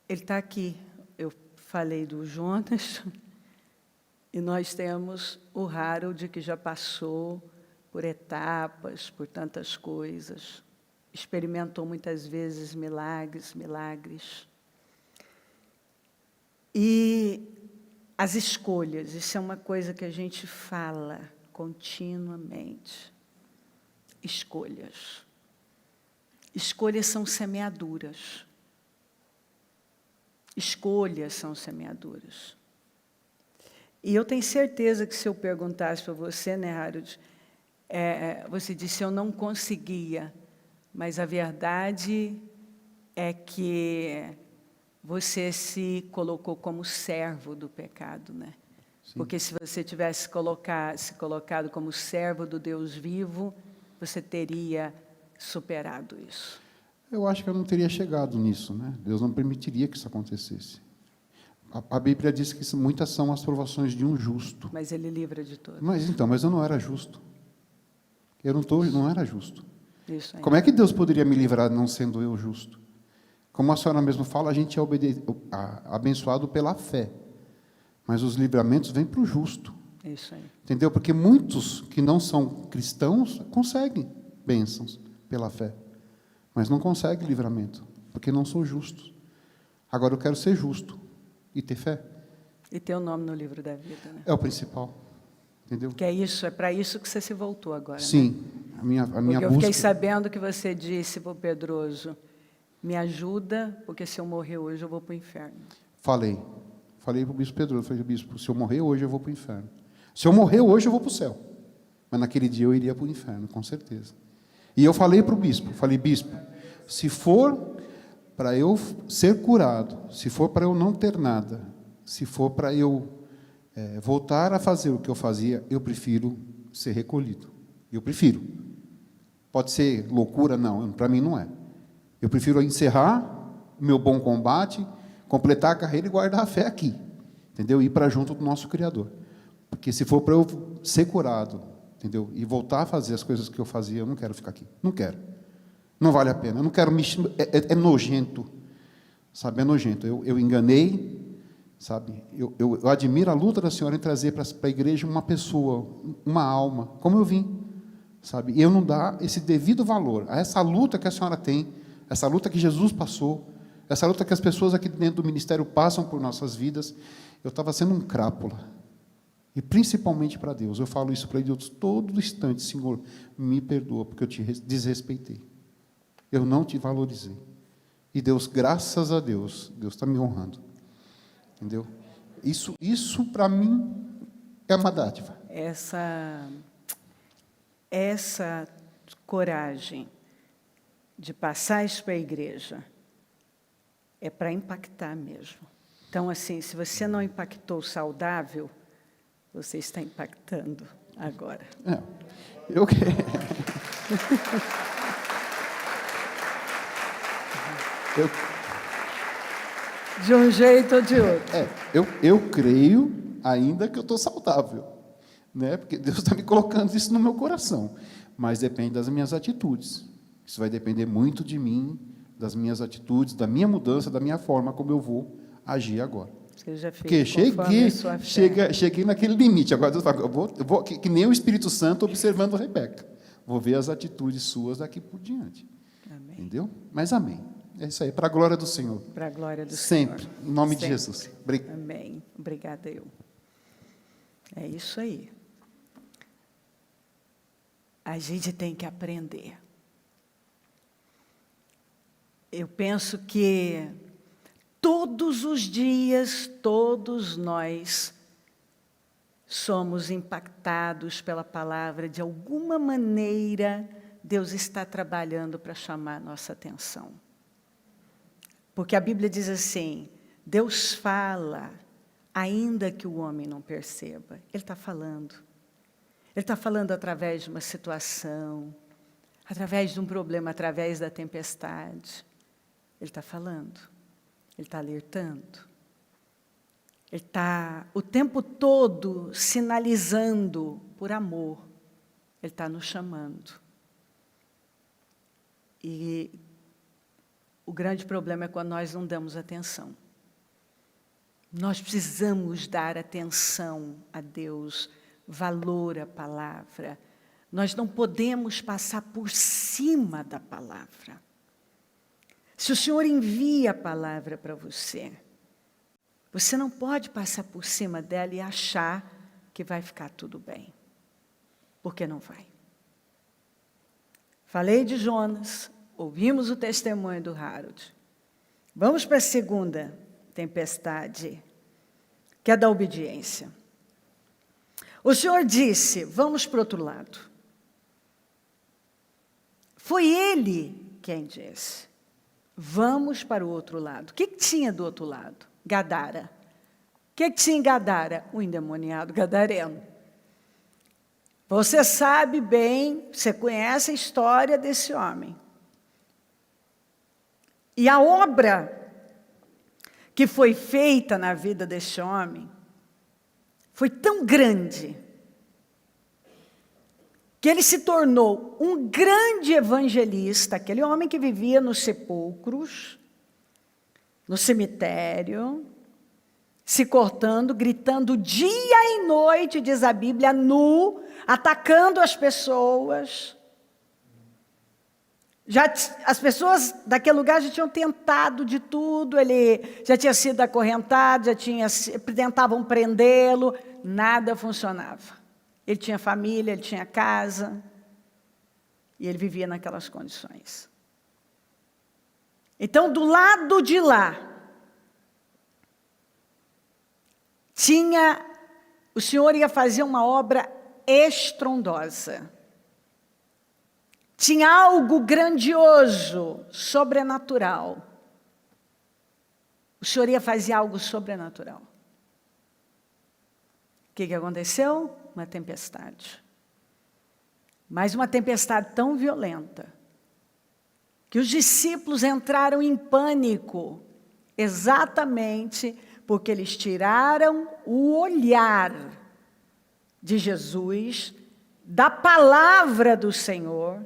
S1: ele está aqui. Eu falei do Jonas, e nós temos o Harold, que já passou por etapas, por tantas coisas, experimentou muitas vezes milagres. E as escolhas, isso é uma coisa que a gente fala continuamente. Escolhas. Escolhas são semeaduras. Escolhas são semeaduras. E eu tenho certeza que se eu perguntasse para você, né, Harold, você disse, eu não conseguia, mas a verdade é que você se colocou como servo do pecado, né? Sim. Porque se você tivesse se colocado como servo do Deus vivo, você teria superado isso.
S2: Eu acho que eu não teria chegado nisso, né? Deus não permitiria que isso acontecesse. A Bíblia diz que muitas são as provações de um justo.
S1: Mas Ele livra de todas.
S2: Mas eu não era justo. Eu não era justo.
S1: Isso aí.
S2: Como é que Deus poderia me livrar não sendo eu justo? Como a senhora mesmo fala, a gente é abençoado pela fé. Mas os livramentos vêm para o justo.
S1: Isso aí.
S2: Entendeu? Porque muitos que não são cristãos conseguem bênçãos pela fé. Mas não conseguem livramento, porque não são justos. Agora eu quero ser justo e ter fé.
S1: E ter o nome no livro da vida, né?
S2: É o principal. Entendeu?
S1: Que é para isso que você se voltou agora.
S2: Sim.
S1: Né?
S2: A minha
S1: porque eu
S2: busca...
S1: fiquei sabendo que você disse para o Pedroso, me ajuda, porque se eu morrer hoje eu vou para o inferno. Falei
S2: para o bispo Pedroso, falei, bispo, se eu morrer hoje eu vou para o inferno. Se eu morrer hoje eu vou para o céu. Mas naquele dia eu iria para o inferno, com certeza. E eu falei para o bispo, bispo, se for para eu ser curado, se for para eu não ter nada, Se for para eu voltar a fazer o que eu fazia, eu prefiro ser recolhido. Eu prefiro. Pode ser loucura? Não, para mim não é. Eu prefiro encerrar o meu bom combate, completar a carreira e guardar a fé aqui. Entendeu? Ir para junto do nosso Criador. Porque se for para eu ser curado, entendeu? E voltar a fazer as coisas que eu fazia, eu não quero ficar aqui. Não quero. Não vale a pena. Eu não quero me... É nojento. Sabe? É nojento. Eu enganei. Sabe? Eu admiro a luta da senhora em trazer para a igreja uma pessoa, uma alma, como eu vim. Sabe? E eu não dar esse devido valor a essa luta que a senhora tem, essa luta que Jesus passou, essa luta que as pessoas aqui dentro do ministério passam por nossas vidas. Eu estava sendo um crápula. E principalmente para Deus. Eu falo isso para Deus todo instante. Senhor, me perdoa, porque eu te desrespeitei. Eu não te valorizei. E Deus, graças a Deus, Deus está me honrando. Entendeu? Isso para mim é uma dádiva.
S1: Essa coragem de passar isso para a igreja é para impactar mesmo. Então, assim, se você não impactou saudável, você está impactando agora.
S2: Eu
S1: De um jeito ou de outro.
S2: Eu creio ainda que eu estou saudável, né? Porque Deus está me colocando isso no meu coração. Mas depende das minhas atitudes. Isso vai depender muito de mim, das minhas atitudes, da minha mudança, da minha forma como eu vou agir agora.
S1: Seja feito
S2: porque cheguei naquele limite. Agora eu vou que nem o Espírito Santo observando a Rebeca. Vou ver as atitudes suas daqui por diante.
S1: Amém.
S2: Entendeu? Mas amém. É isso aí, para a glória do Senhor.
S1: Para a glória do
S2: Sempre,
S1: Senhor.
S2: em nome
S1: Sempre.
S2: de Jesus.
S1: Amém. Obrigada, eu. É isso aí. A gente tem que aprender. Eu penso que todos os dias, todos nós somos impactados pela palavra. De alguma maneira, Deus está trabalhando para chamar a nossa atenção. Porque a Bíblia diz assim, Deus fala, ainda que o homem não perceba. Ele está falando. Ele está falando através de uma situação, através de um problema, através da tempestade. Ele está falando. Ele está alertando. Ele está o tempo todo sinalizando por amor. Ele está nos chamando. E o grande problema é quando nós não damos atenção. Nós precisamos dar atenção a Deus, valor à palavra. Nós não podemos passar por cima da palavra. Se o Senhor envia a palavra para você, você não pode passar por cima dela e achar que vai ficar tudo bem. Porque não vai. Falei de Jonas, ouvimos o testemunho do Harold. Vamos para a segunda tempestade, que é da obediência. O Senhor disse, vamos para o outro lado. Foi Ele quem disse, vamos para o outro lado. O que tinha do outro lado? Gadara. O que tinha em Gadara? O endemoniado gadareno. Você sabe bem, você conhece a história desse homem. E a obra que foi feita na vida desse homem foi tão grande que ele se tornou um grande evangelista, aquele homem que vivia nos sepulcros, no cemitério, se cortando, gritando dia e noite, diz a Bíblia, nu, atacando as pessoas. As pessoas daquele lugar já tinham tentado de tudo, ele já tinha sido acorrentado, tentavam prendê-lo, nada funcionava. Ele tinha família, ele tinha casa, e ele vivia naquelas condições. Então, do lado de lá, o Senhor ia fazer uma obra estrondosa. Tinha algo grandioso, sobrenatural. O Senhor ia fazer algo sobrenatural. que aconteceu? Uma tempestade. Mas uma tempestade tão violenta que os discípulos entraram em pânico, exatamente porque eles tiraram o olhar de Jesus, da palavra do Senhor,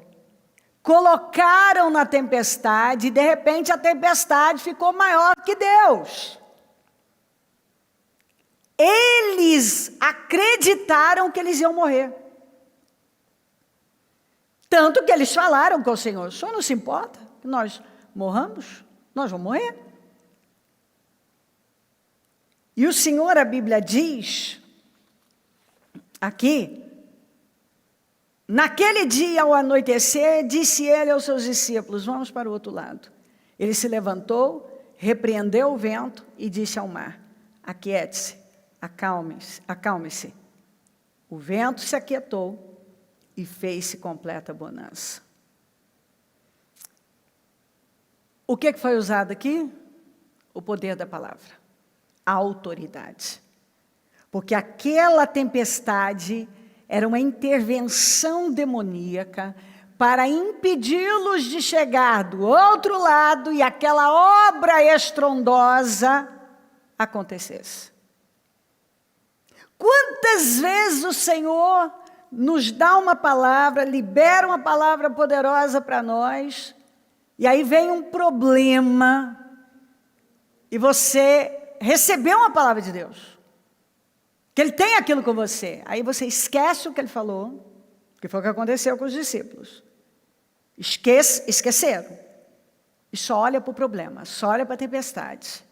S1: colocaram na tempestade e de repente a tempestade ficou maior que Deus. Eles acreditaram que eles iam morrer. Tanto que eles falaram com o Senhor: o Senhor não se importa que nós morramos? Nós vamos morrer. E o Senhor, a Bíblia diz, aqui, naquele dia ao anoitecer, disse ele aos seus discípulos: vamos para o outro lado. Ele se levantou, repreendeu o vento e disse ao mar: aquiete-se, acalme-se, acalme-se. O vento se aquietou e fez-se completa bonança. O que foi usado aqui? O poder da palavra, a autoridade. Porque aquela tempestade era uma intervenção demoníaca para impedi-los de chegar do outro lado e aquela obra estrondosa acontecesse. Quantas vezes o Senhor nos dá uma palavra, libera uma palavra poderosa para nós, e aí vem um problema, e você recebeu uma palavra de Deus, que Ele tem aquilo com você, aí você esquece o que Ele falou, que foi o que aconteceu com os discípulos. Esqueceram, e só olha para o problema, só olha para a tempestade.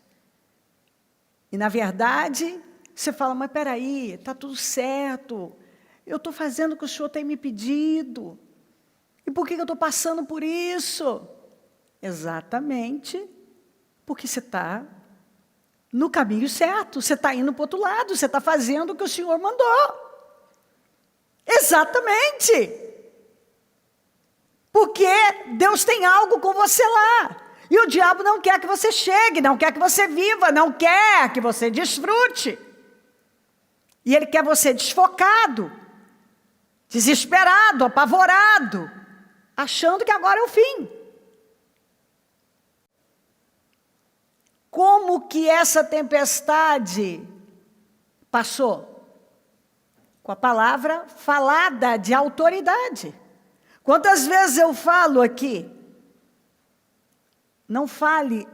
S1: E na verdade, você fala: mas peraí, está tudo certo, eu estou fazendo o que o Senhor tem me pedido. E por que eu estou passando por isso? Exatamente porque você está no caminho certo. Você está indo para o outro lado. Você está fazendo o que o Senhor mandou. Exatamente. Porque Deus tem algo com você lá. E o diabo não quer que você chegue, não quer que você viva, não quer que você desfrute. E ele quer você desfocado, desesperado, apavorado, achando que agora é o fim. Como que essa tempestade passou? Com a palavra falada de autoridade. Quantas vezes eu falo aqui? Não fale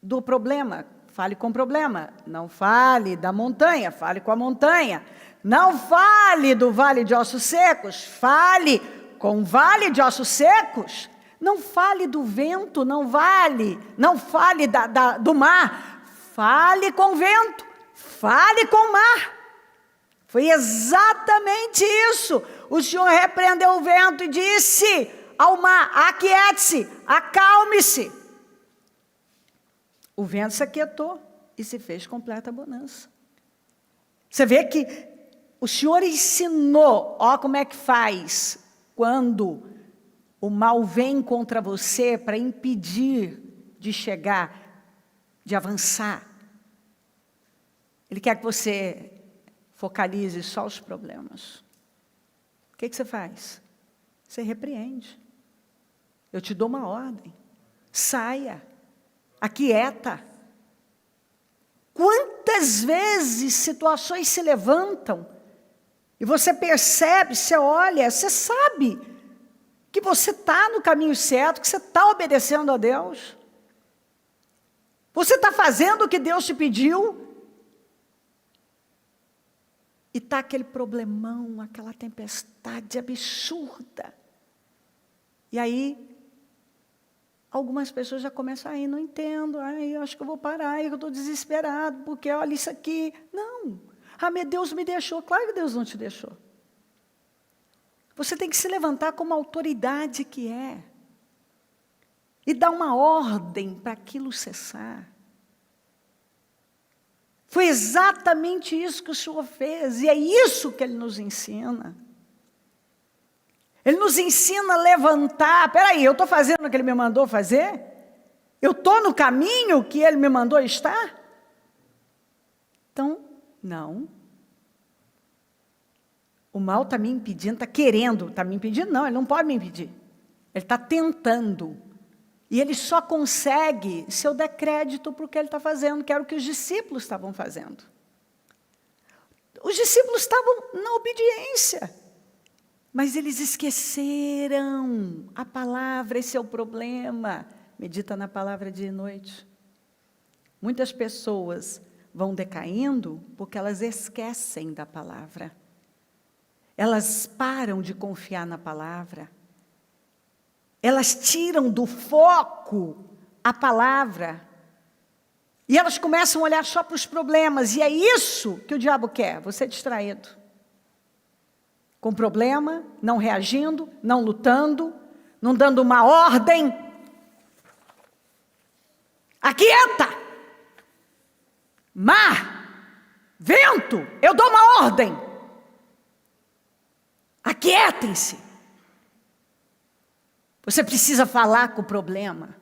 S1: do problema, fale com o problema. Não fale da montanha, fale com a montanha. Não fale do vale de ossos secos, fale com o vale de ossos secos. Não fale do vento, não fale do mar. Fale com o vento, fale com o mar. Foi exatamente isso. O Senhor repreendeu o vento e disse ao mar: aquiete-se, acalme-se. O vento se aquietou e se fez completa bonança. Você vê que o Senhor ensinou, ó, como é que faz quando o mal vem contra você para impedir de chegar, de avançar. Ele quer que você focalize só os problemas. O que você faz? Você repreende. Eu te dou uma ordem. Saia. Aquieta. Quantas vezes situações se levantam e você percebe, você olha, você sabe que você está no caminho certo, que você está obedecendo a Deus. Você está fazendo o que Deus te pediu. E está aquele problemão, aquela tempestade absurda. E aí, algumas pessoas já começam: ai, não entendo, ai, eu acho que eu vou parar, eu estou desesperado, porque olha isso aqui. Não, meu Deus me deixou. Claro que Deus não te deixou. Você tem que se levantar como autoridade que é. E dar uma ordem para aquilo cessar. Foi exatamente isso que o Senhor fez, e é isso que Ele nos ensina. Ele nos ensina a levantar. Peraí, eu estou fazendo o que Ele me mandou fazer? Eu estou no caminho que Ele me mandou estar? Então, não. O mal está me impedindo, está querendo. Está me impedindo? Não, ele não pode me impedir. Ele está tentando. E ele só consegue se eu der crédito para o que ele está fazendo, que era o que os discípulos estavam fazendo. Os discípulos estavam na obediência, mas eles esqueceram a palavra. Esse é o problema. Medita na palavra dia e noite. Muitas pessoas vão decaindo porque elas esquecem da palavra. Elas param de confiar na palavra. Elas tiram do foco a palavra. E elas começam a olhar só para os problemas. E é isso que o diabo quer, você distraído. Com problema, não reagindo, não lutando, não dando uma ordem. Aquieta! Mar, vento, eu dou uma ordem. Aquietem-se. Você precisa falar com o problema.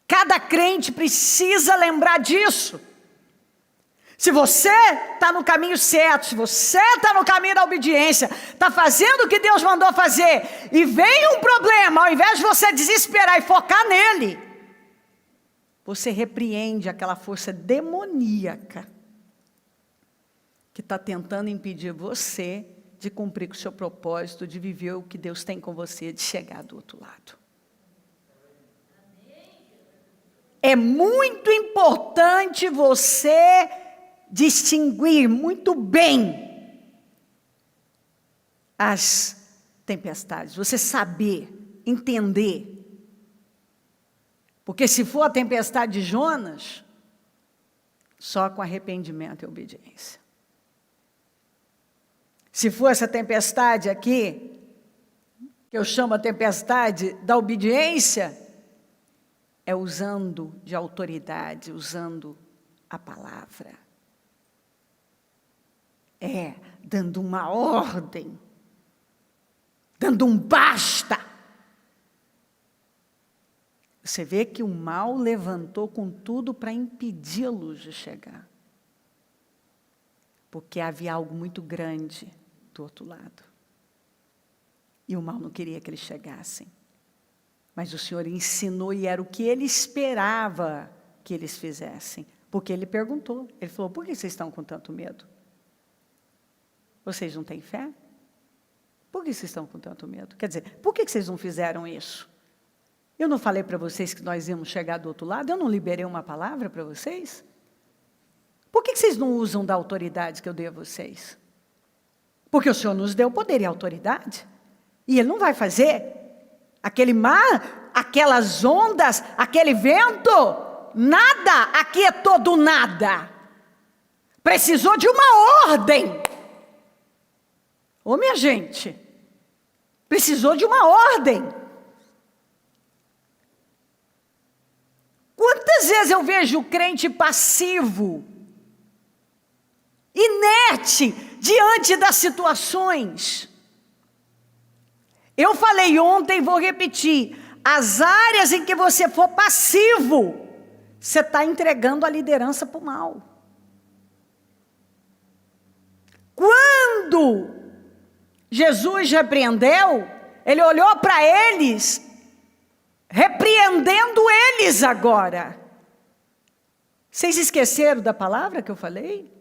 S1: Cada crente precisa lembrar disso. Se você está no caminho certo, se você está no caminho da obediência, está fazendo o que Deus mandou fazer, e vem um problema, ao invés de você desesperar e focar nele, você repreende aquela força demoníaca que está tentando impedir você de cumprir com o seu propósito, de viver o que Deus tem com você, de chegar do outro lado. É muito importante você distinguir muito bem as tempestades, você saber, entender. Porque se for a tempestade de Jonas, só com arrependimento e obediência. Se for essa tempestade aqui, que eu chamo a tempestade da obediência, é usando de autoridade, usando a palavra. É dando uma ordem, dando um basta. Você vê que o mal levantou com tudo para impedi-los de chegar. Porque havia algo muito grande do outro lado. E o mal não queria que eles chegassem. Mas o Senhor ensinou e era o que ele esperava que eles fizessem. Porque ele perguntou, ele falou, por que vocês estão com tanto medo? Vocês não têm fé? Por que vocês estão com tanto medo? Quer dizer, por que vocês não fizeram isso? Eu não falei para vocês que nós íamos chegar do outro lado? Eu não liberei uma palavra para vocês? Por que vocês não usam da autoridade que eu dei a vocês? Porque o Senhor nos deu poder e autoridade. E Ele não vai fazer aquele mar, aquelas ondas, aquele vento, nada aquietou do nada. Precisou de uma ordem. Ô, minha gente, precisou de uma ordem. Quantas vezes eu vejo o crente passivo, inerte, diante das situações? Eu falei ontem, vou repetir, as áreas em que você for passivo, você está entregando a liderança para o mal. Quando Jesus repreendeu, Ele olhou para eles, repreendendo eles agora. Vocês esqueceram da palavra que eu falei?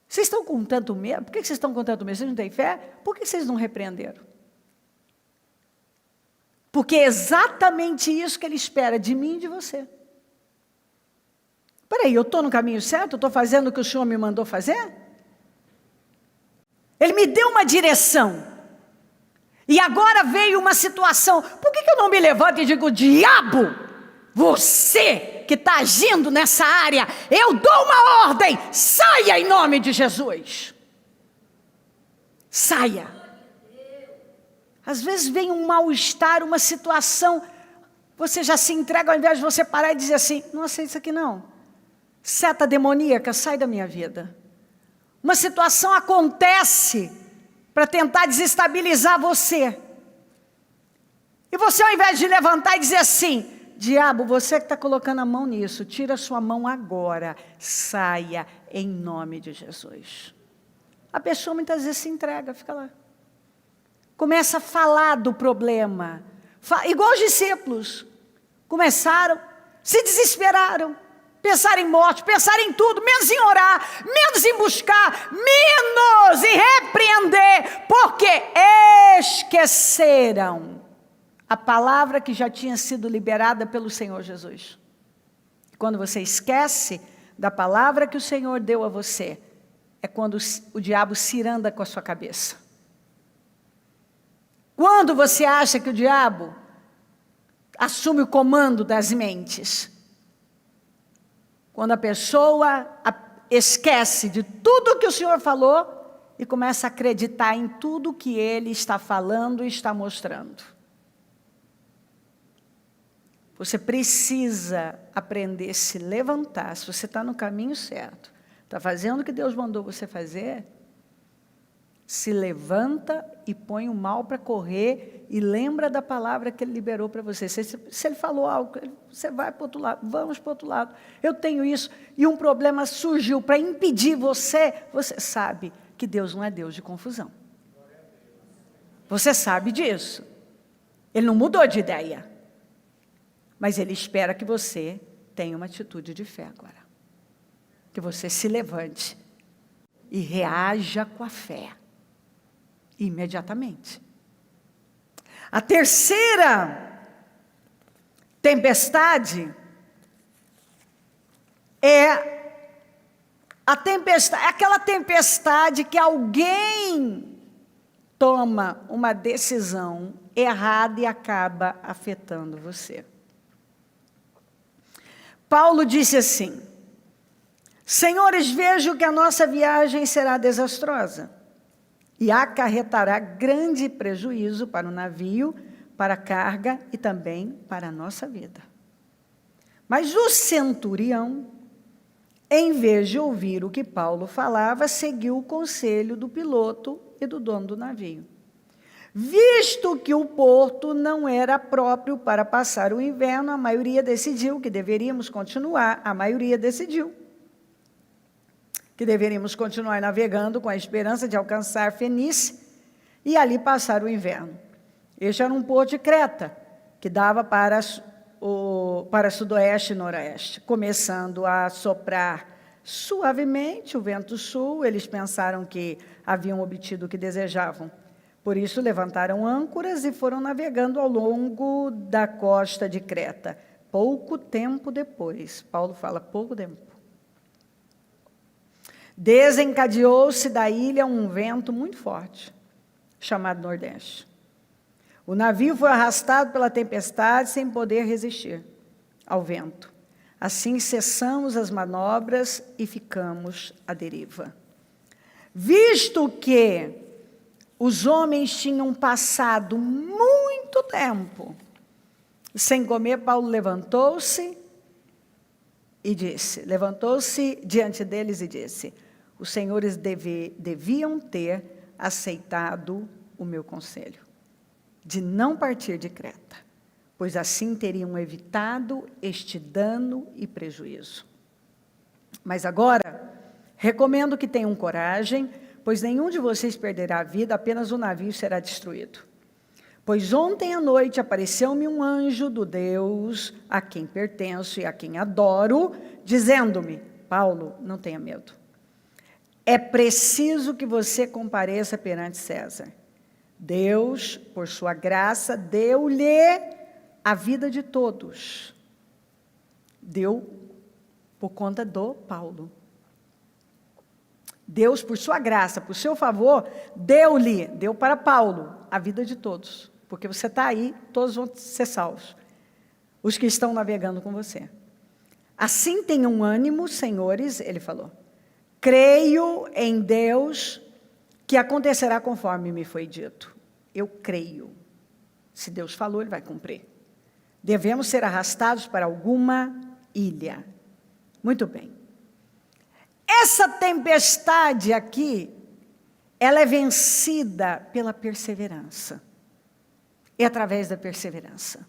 S1: Vocês estão com tanto medo? Por que vocês estão com tanto medo? Vocês não têm fé? Por que vocês não repreenderam? Porque é exatamente isso que Ele espera de mim e de você. Espera aí, eu estou no caminho certo? Eu estou fazendo o que o Senhor me mandou fazer? Ele me deu uma direção. E agora veio uma situação. Por que eu não me levanto e digo, diabo, você que está agindo nessa área, eu dou uma ordem, saia em nome de Jesus. Saia. Às vezes vem um mal-estar, uma situação, você já se entrega ao invés de você parar e dizer assim, não aceito isso aqui não. Seta demoníaca, sai da minha vida. Uma situação acontece para tentar desestabilizar você. E você, ao invés de levantar e dizer assim, diabo, você que está colocando a mão nisso, tira a sua mão agora, saia em nome de Jesus. a pessoa muitas vezes se entrega, fica lá. Começa a falar do problema. Igual os discípulos. Começaram, se desesperaram, pensaram em morte, pensaram em tudo, menos em orar, menos em buscar, menos em repreender, porque esqueceram a palavra que já tinha sido liberada pelo Senhor Jesus. Quando você esquece da palavra que o Senhor deu a você, é quando o diabo ciranda com a sua cabeça. Quando você acha que o diabo assume o comando das mentes, quando a pessoa esquece de tudo que o Senhor falou e começa a acreditar em tudo que Ele está falando e está mostrando. Você precisa aprender a se levantar. Se você está no caminho certo, está fazendo o que Deus mandou você fazer, se levanta e põe o mal para correr e lembra da palavra que Ele liberou para você. Se Ele falou algo, você vai para o outro lado, vamos para o outro lado. Eu tenho isso, e um problema surgiu para impedir você. Você sabe que Deus não é Deus de confusão. Você sabe disso. Ele não mudou de ideia. Mas Ele espera que você tenha uma atitude de fé agora. Que você se levante e reaja com a fé. Imediatamente. A terceira tempestade é aquela tempestade que alguém toma uma decisão errada e acaba afetando você. Paulo disse assim: Senhores, vejo que a nossa viagem será desastrosa e acarretará grande prejuízo para o navio, para a carga e também para a nossa vida. Mas o centurião, em vez de ouvir o que Paulo falava, seguiu o conselho do piloto e do dono do navio. Visto que o porto não era próprio para passar o inverno, a maioria decidiu que deveríamos continuar navegando com a esperança de alcançar Fenícia e ali passar o inverno. Este era um porto de Creta, que dava para sudoeste e noroeste, começando a soprar suavemente o vento sul. Eles pensaram que haviam obtido o que desejavam. Por isso, levantaram âncoras e foram navegando ao longo da costa de Creta. Pouco tempo depois, Paulo fala, pouco tempo, desencadeou-se da ilha um vento muito forte, chamado Nordeste. O navio foi arrastado pela tempestade sem poder resistir ao vento. Assim, cessamos as manobras e ficamos à deriva. Visto que os homens tinham passado muito tempo sem comer, Paulo levantou-se diante deles e disse: os senhores deviam ter aceitado o meu conselho de não partir de Creta, pois assim teriam evitado este dano e prejuízo. Mas agora, recomendo que tenham coragem, pois nenhum de vocês perderá a vida, apenas o navio será destruído. Pois ontem à noite apareceu-me um anjo do Deus a quem pertenço e a quem adoro, dizendo-me: Paulo, não tenha medo. É preciso que você compareça perante César. Deus, por sua graça, deu-lhe a vida de todos. Deu por conta do Paulo. Deus, por sua graça, por seu favor, deu para Paulo a vida de todos. Porque você está aí, todos vão ser salvos. Os que estão navegando com você. Assim tenham ânimo, senhores, ele falou. Creio em Deus que acontecerá conforme me foi dito. Eu creio. Se Deus falou, Ele vai cumprir. Devemos ser arrastados para alguma ilha. Muito bem. Essa tempestade aqui, ela é vencida pela perseverança. É através da perseverança.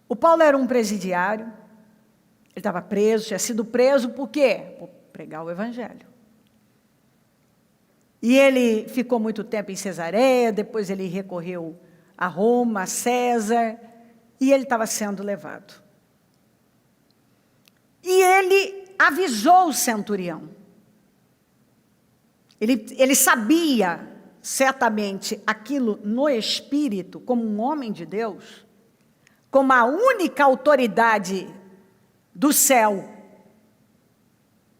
S1: O Paulo era um presidiário, ele estava preso, tinha sido preso por quê? Por pregar o Evangelho. E ele ficou muito tempo em Cesareia, depois ele recorreu a Roma, a César, e ele estava sendo levado. E ele avisou o centurião. Ele sabia certamente aquilo no espírito, como um homem de Deus, como a única autoridade do céu,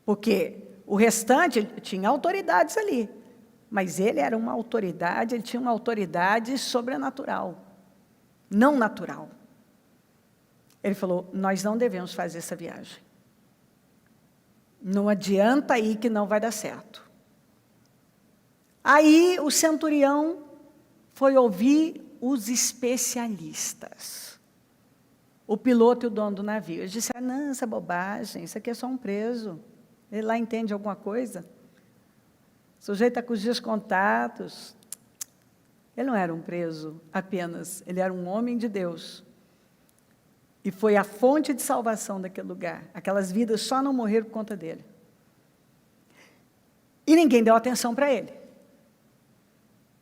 S1: porque o restante tinha autoridades ali, mas ele era uma autoridade, ele tinha uma autoridade sobrenatural, não natural. Ele falou: nós não devemos fazer essa viagem. Não adianta ir que não vai dar certo. Aí o centurião foi ouvir os especialistas, o piloto e o dono do navio. Eles disseram: não, essa é bobagem, isso aqui é só um preso. Ele lá entende alguma coisa? O sujeito está com os dias contados. Ele não era um preso apenas, ele era um homem de Deus. E foi a fonte de salvação daquele lugar. Aquelas vidas só não morreram por conta dele. E ninguém deu atenção para ele.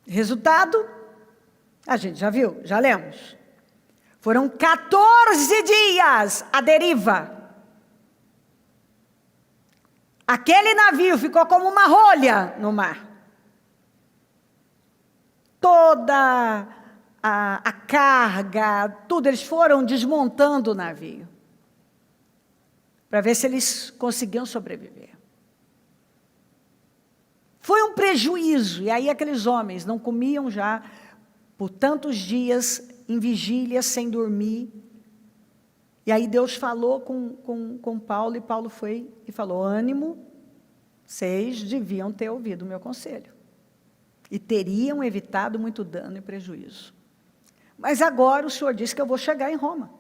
S1: Resultado, a gente já viu, já lemos. Foram 14 dias à deriva. Aquele navio ficou como uma rolha no mar. Toda a carga, tudo, eles foram desmontando o navio, para ver se eles conseguiam sobreviver. Foi um prejuízo, e aí aqueles homens não comiam já por tantos dias, em vigília, sem dormir. E aí Deus falou com Paulo, e Paulo foi e falou: ânimo, vocês deviam ter ouvido o meu conselho, e teriam evitado muito dano e prejuízo. Mas agora o Senhor disse que eu vou chegar em Roma.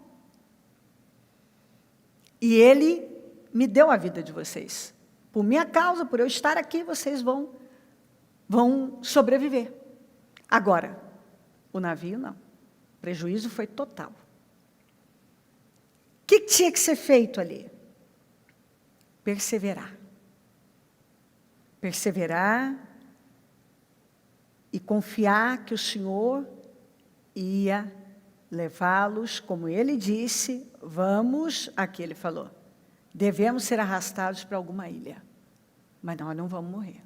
S1: E Ele me deu a vida de vocês. Por minha causa, por eu estar aqui, vocês vão sobreviver. Agora, o navio não. O prejuízo foi total. O que tinha que ser feito ali? Perseverar. Perseverar e confiar que o Senhor ia levá-los, como ele disse, vamos, aqui ele falou, devemos ser arrastados para alguma ilha, mas nós não vamos morrer.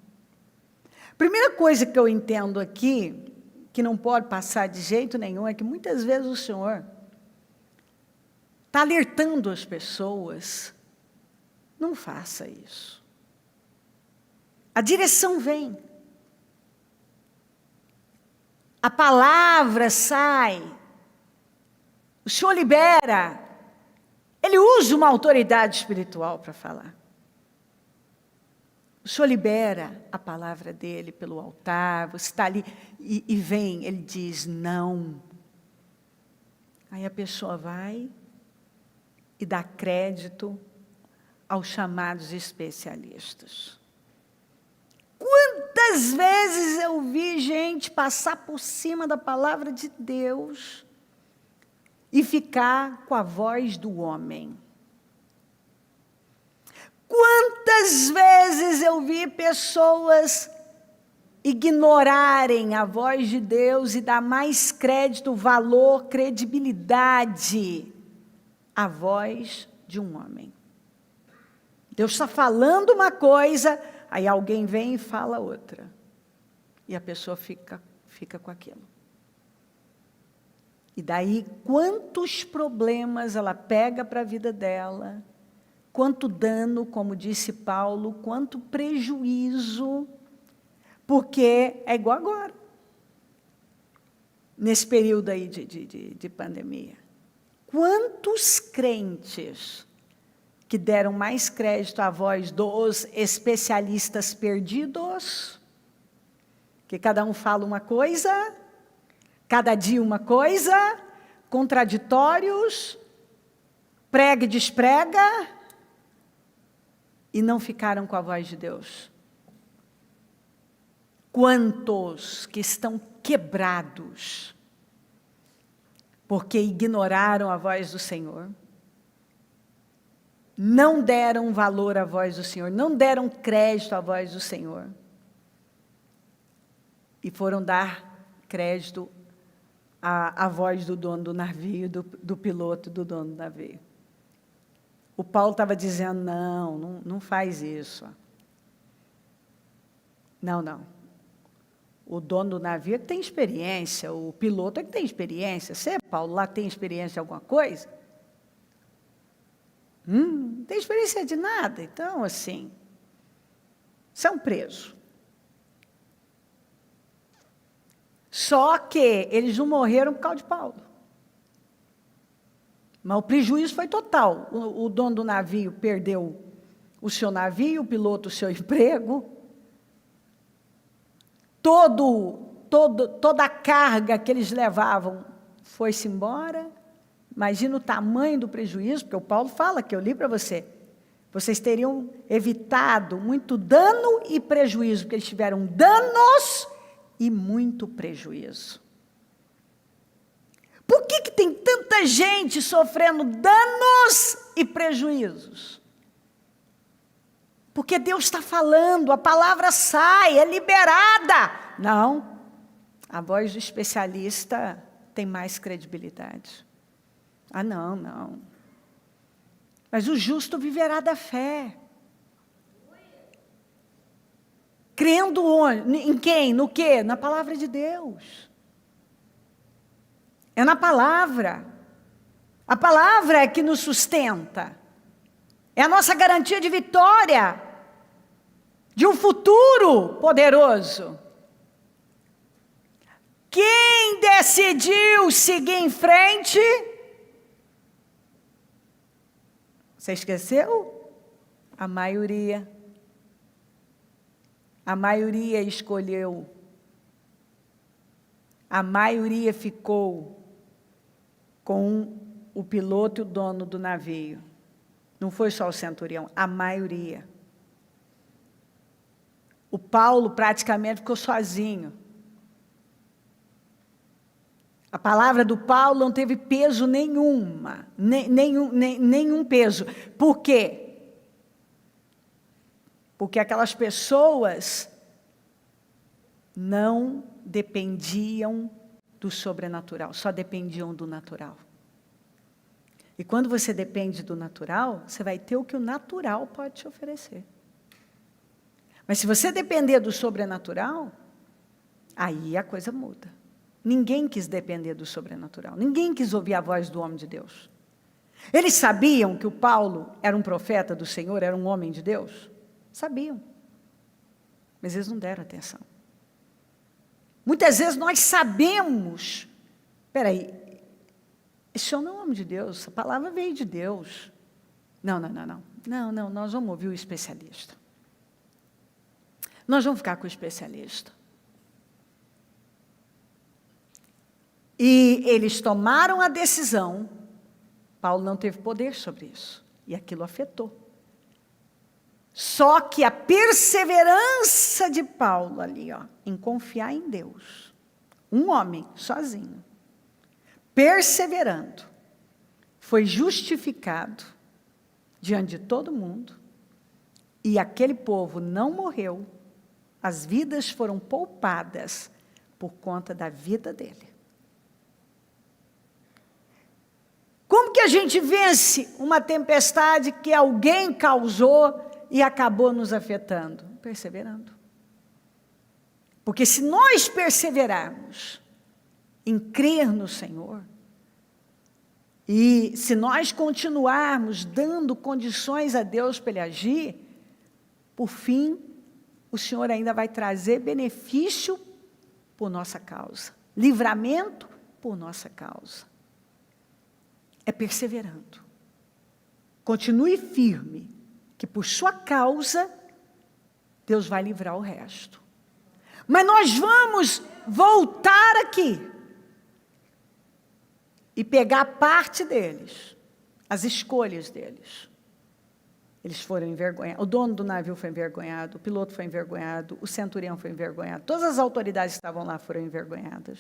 S1: Primeira coisa que eu entendo aqui, que não pode passar de jeito nenhum, é que muitas vezes o Senhor está alertando as pessoas: não faça isso. A direção vem. A palavra sai, o Senhor libera, Ele usa uma autoridade espiritual para falar. O Senhor libera a palavra dEle pelo altar, você está ali e vem, Ele diz não. Aí a pessoa vai e dá crédito aos chamados especialistas. Quantas vezes eu vi gente passar por cima da palavra de Deus e ficar com a voz do homem? Quantas vezes eu vi pessoas ignorarem a voz de Deus e dar mais crédito, valor, credibilidade à voz de um homem? Deus está falando uma coisa, aí alguém vem e fala outra. E a pessoa fica com aquilo. E daí, quantos problemas ela pega para a vida dela, quanto dano, como disse Paulo, quanto prejuízo, porque é igual agora, nesse período aí de pandemia. Quantos crentes que deram mais crédito à voz dos especialistas perdidos, que cada um fala uma coisa, cada dia uma coisa, contraditórios, prega e desprega, e não ficaram com a voz de Deus. Quantos que estão quebrados, porque ignoraram a voz do Senhor, não deram valor à voz do Senhor, não deram crédito à voz do Senhor, e foram dar crédito à voz do dono do navio, do piloto do dono do navio. O Paulo estava dizendo, não faz isso. Não. O dono do navio é que tem experiência, o piloto é que tem experiência. Você, Paulo, lá tem experiência de alguma coisa? Não tem experiência de nada. Então, assim, você é um preso. Só que eles não morreram por causa de Paulo. Mas o prejuízo foi total. O dono do navio perdeu o seu navio, o piloto o seu emprego. Toda a carga que eles levavam foi-se embora. Imagina o tamanho do prejuízo, porque o Paulo fala, que eu li para você. Vocês teriam evitado muito dano e prejuízo, porque eles tiveram danos e muito prejuízo. Por que tem tanta gente sofrendo danos e prejuízos? Porque Deus está falando, a palavra sai, é liberada. Não, a voz do especialista tem mais credibilidade. Não. Mas o justo viverá da fé. Crendo onde? Em quem? No quê? Na palavra de Deus. É na palavra. A palavra é que nos sustenta. É a nossa garantia de vitória. De um futuro poderoso. Quem decidiu seguir em frente? Você esqueceu? A maioria. A maioria escolheu. A maioria ficou com o piloto e o dono do navio. Não foi só o centurião, a maioria. O Paulo praticamente ficou sozinho. A palavra do Paulo não teve peso nenhum peso. Por quê? Porque aquelas pessoas não dependiam do sobrenatural, só dependiam do natural. E quando você depende do natural, você vai ter o que o natural pode te oferecer. Mas se você depender do sobrenatural, aí a coisa muda. Ninguém quis depender do sobrenatural. Ninguém quis ouvir a voz do homem de Deus. Eles sabiam que o Paulo era um profeta do Senhor, era um homem de Deus? Sabiam. Mas eles não deram atenção. Muitas vezes nós sabemos, espera aí, esse senhor não é um homem de Deus, a palavra veio de Deus. Não, nós vamos ouvir o especialista. Nós vamos ficar com o especialista. E eles tomaram a decisão, Paulo não teve poder sobre isso, e aquilo afetou. Só que a perseverança de Paulo ali, em confiar em Deus, um homem sozinho, perseverando, foi justificado diante de todo mundo, e aquele povo não morreu, as vidas foram poupadas por conta da vida dele. Como que a gente vence uma tempestade que alguém causou e acabou nos afetando? Perseverando. Porque se nós perseverarmos em crer no Senhor, e se nós continuarmos dando condições a Deus para Ele agir, por fim, o Senhor ainda vai trazer benefício por nossa causa, livramento por nossa causa. É perseverando. Continue firme, que por sua causa, Deus vai livrar o resto. Mas nós vamos voltar aqui e pegar parte deles, as escolhas deles. Eles foram envergonhados, o dono do navio foi envergonhado, o piloto foi envergonhado, o centurião foi envergonhado, todas as autoridades que estavam lá foram envergonhadas.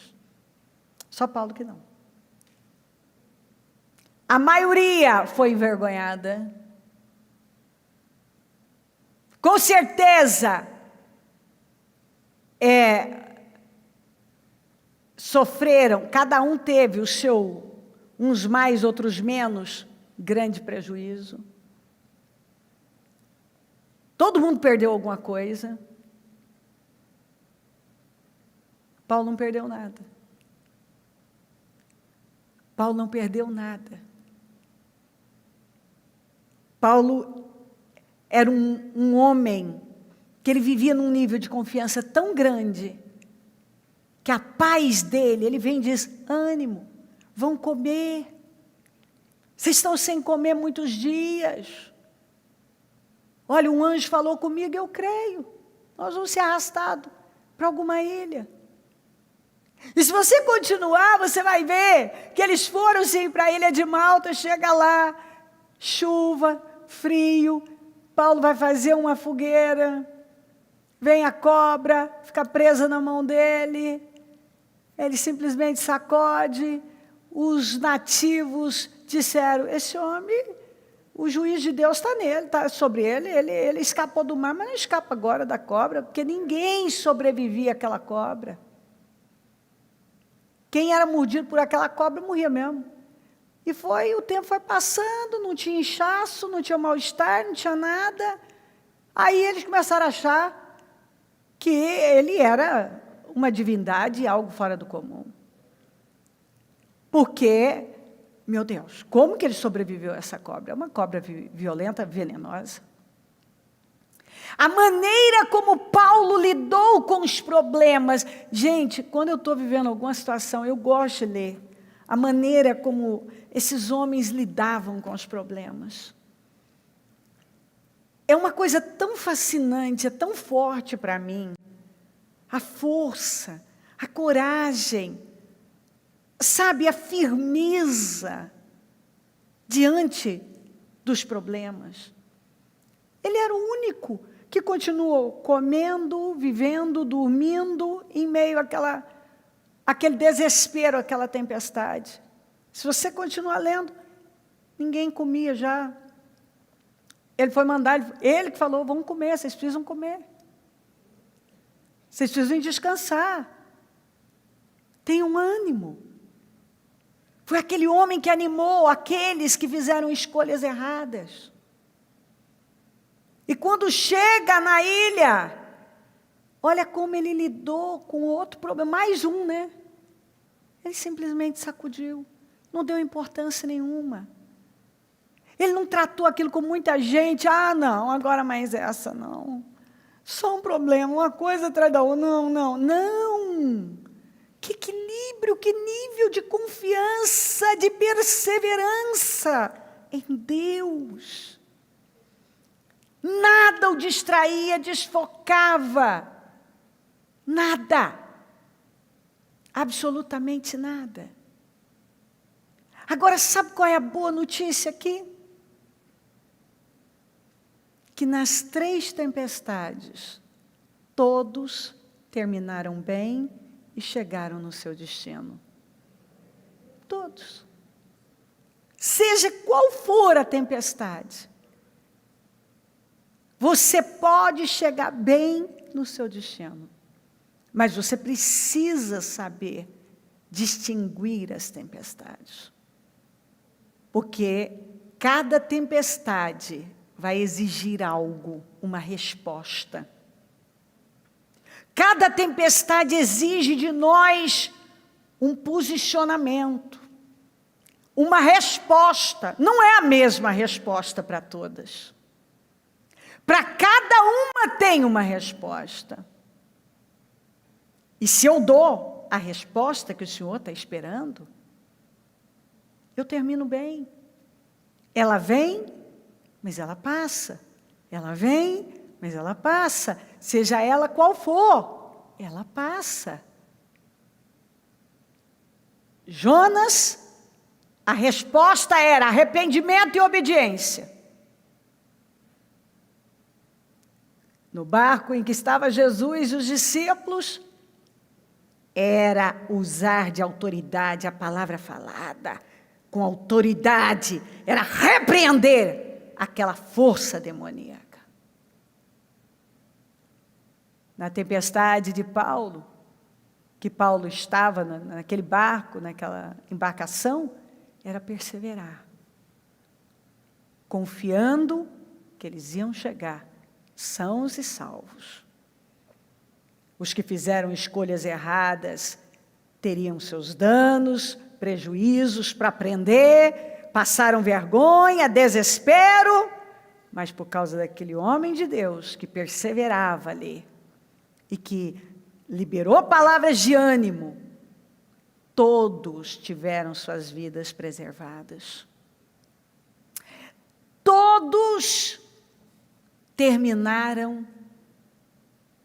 S1: Só Paulo que não. A maioria foi envergonhada. Com certeza, sofreram, cada um teve o seu, uns mais, outros menos, grande prejuízo. Todo mundo perdeu alguma coisa. Paulo não perdeu nada. Paulo não perdeu nada. Paulo era um homem que ele vivia num nível de confiança tão grande, que a paz dele, ele vem e diz, ânimo, vão comer. Vocês estão sem comer muitos dias. Olha, um anjo falou comigo, eu creio. Nós vamos ser arrastados para alguma ilha. E se você continuar, você vai ver que eles foram sim para a ilha de Malta, chega lá, chuva, frio, Paulo vai fazer uma fogueira, vem a cobra, fica presa na mão dele, ele simplesmente sacode, os nativos disseram, esse homem, o juiz de Deus está nele, está sobre ele, ele escapou do mar, mas não escapa agora da cobra, porque ninguém sobrevivia àquela cobra. Quem era mordido por aquela cobra morria mesmo. E o tempo foi passando, não tinha inchaço, não tinha mal-estar, não tinha nada. Aí eles começaram a achar que ele era uma divindade, algo fora do comum. Porque, meu Deus, como que ele sobreviveu a essa cobra? É uma cobra violenta, venenosa. A maneira como Paulo lidou com os problemas. Gente, quando eu estou vivendo alguma situação, eu gosto de ler a maneira como esses homens lidavam com os problemas. É uma coisa tão fascinante, é tão forte para mim. A força, a coragem, sabe, a firmeza diante dos problemas. Ele era o único que continuou comendo, vivendo, dormindo, em meio àquele desespero, àquela tempestade. Se você continuar lendo, ninguém comia já. Ele foi mandar, ele que falou, vamos comer, vocês precisam comer. Vocês precisam descansar. Tenham ânimo. Foi aquele homem que animou aqueles que fizeram escolhas erradas. E quando chega na ilha, olha como ele lidou com outro problema, mais um, né? Ele simplesmente sacudiu, não deu importância nenhuma. Ele não tratou aquilo com muita gente, não, agora mais essa não. Só um problema, uma coisa atrás da outra, não. Que equilíbrio, que nível de confiança, de perseverança em Deus. Nada o distraía, desfocava. Nada. Absolutamente nada. Agora, sabe qual é a boa notícia aqui? Que nas 3 tempestades, todos terminaram bem e chegaram no seu destino. Todos. Seja qual for a tempestade, você pode chegar bem no seu destino, mas você precisa saber distinguir as tempestades. Porque cada tempestade vai exigir algo, uma resposta. Cada tempestade exige de nós um posicionamento, uma resposta. Não é a mesma resposta para todas. Para cada uma tem uma resposta. E se eu dou a resposta que o Senhor está esperando, eu termino bem. Ela vem, mas ela passa. Ela vem, mas ela passa. Seja ela qual for, ela passa. Jonas, a resposta era arrependimento e obediência. No barco em que estava Jesus e os discípulos, era usar de autoridade a palavra falada, com autoridade, era repreender aquela força demoníaca. Na tempestade de Paulo, que Paulo estava naquele barco, naquela embarcação, era perseverar, confiando que eles iam chegar sãos e salvos. Os que fizeram escolhas erradas teriam seus danos, prejuízos para aprender, passaram vergonha, desespero, mas por causa daquele homem de Deus que perseverava ali e que liberou palavras de ânimo, todos tiveram suas vidas preservadas. Todos terminaram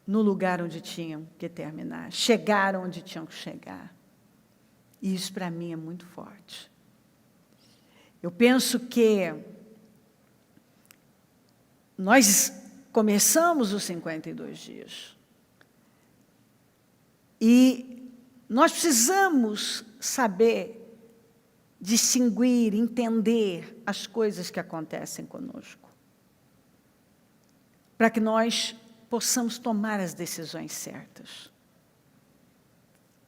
S1: no lugar onde tinham que terminar, chegaram onde tinham que chegar. E isso para mim é muito forte. Eu penso que nós começamos os 52 dias. E nós precisamos saber distinguir, entender as coisas que acontecem conosco, para que nós possamos tomar as decisões certas.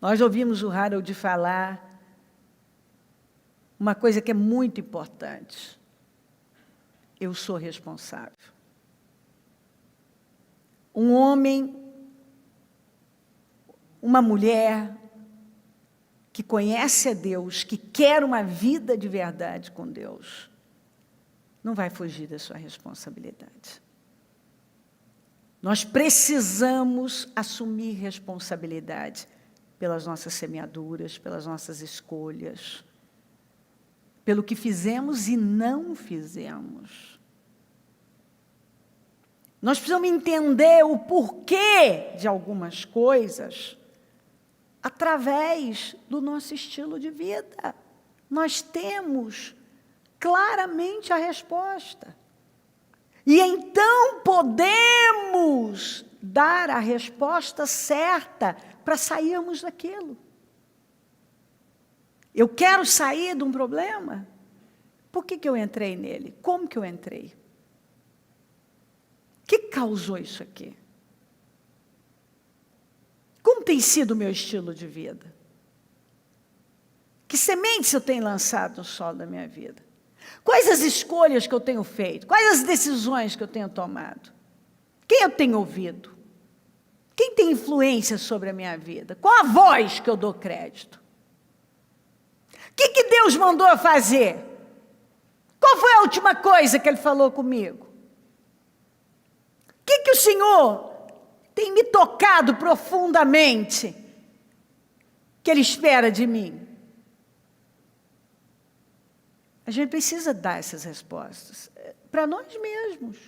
S1: Nós ouvimos o Harold falar uma coisa que é muito importante. Eu sou responsável. Um homem, uma mulher que conhece a Deus, que quer uma vida de verdade com Deus, não vai fugir da sua responsabilidade. Nós precisamos assumir responsabilidade pelas nossas semeaduras, pelas nossas escolhas, pelo que fizemos e não fizemos. Nós precisamos entender o porquê de algumas coisas através do nosso estilo de vida. Nós temos claramente a resposta. E então podemos dar a resposta certa para sairmos daquilo. Eu quero sair de um problema. Por que eu entrei nele? Como que eu entrei? O que causou isso aqui? Como tem sido o meu estilo de vida? Que sementes eu tenho lançado no solo da minha vida? Quais as escolhas que eu tenho feito? Quais as decisões que eu tenho tomado? Quem eu tenho ouvido? Quem tem influência sobre a minha vida? Qual a voz que eu dou crédito? O que Deus mandou eu fazer? Qual foi a última coisa que Ele falou comigo? O que o Senhor tem me tocado profundamente que Ele espera de mim? A gente precisa dar essas respostas para nós mesmos.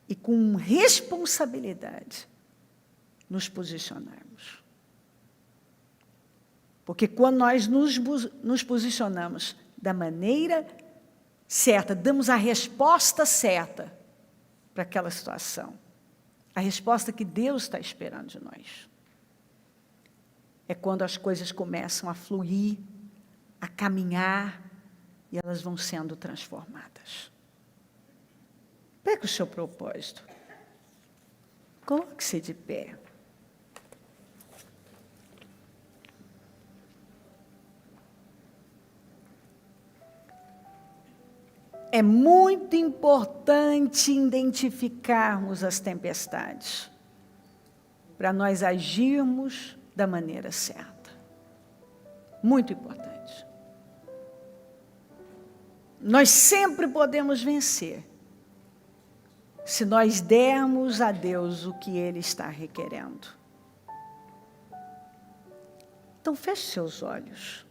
S1: E com responsabilidade nos posicionarmos. Porque quando nós nos posicionamos da maneira certa, damos a resposta certa para aquela situação, a resposta que Deus está esperando de nós, é quando as coisas começam a fluir, a caminhar, e elas vão sendo transformadas. Pegue o seu propósito. Coloque-se de pé. É muito importante identificarmos as tempestades, para nós agirmos da maneira certa. Muito importante. Nós sempre podemos vencer, se nós dermos a Deus o que Ele está requerendo. Então, feche seus olhos.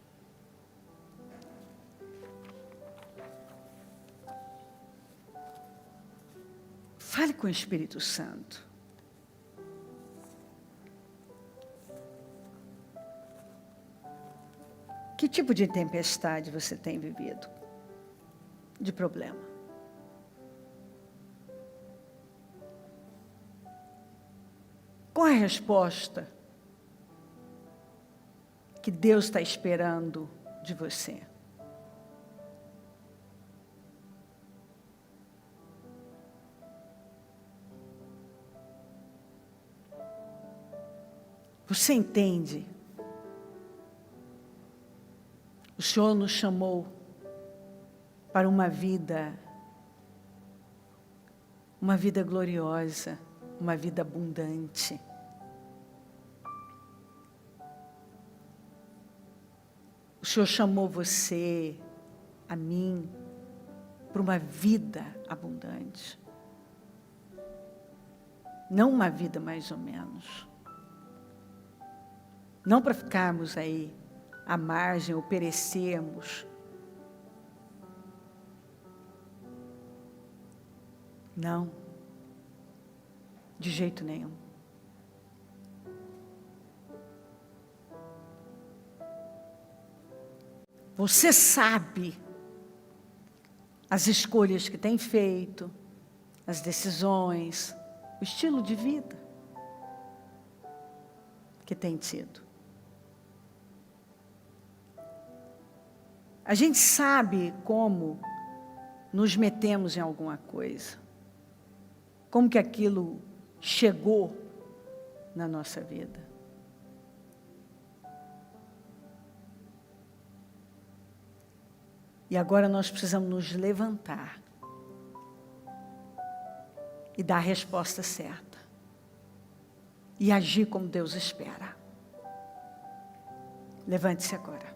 S1: Fale com o Espírito Santo. Que tipo de tempestade você tem vivido? De problema? Qual é a resposta que Deus está esperando de você? Você entende? O Senhor nos chamou para uma vida gloriosa, uma vida abundante. O Senhor chamou você, a mim, para uma vida abundante. Não uma vida mais ou menos. Não para ficarmos aí à margem ou perecermos. Não. De jeito nenhum. Você sabe as escolhas que tem feito, as decisões, o estilo de vida que tem tido. A gente sabe como nos metemos em alguma coisa, como que aquilo chegou na nossa vida. E agora nós precisamos nos levantar e dar a resposta certa. E agir como Deus espera. Levante-se agora.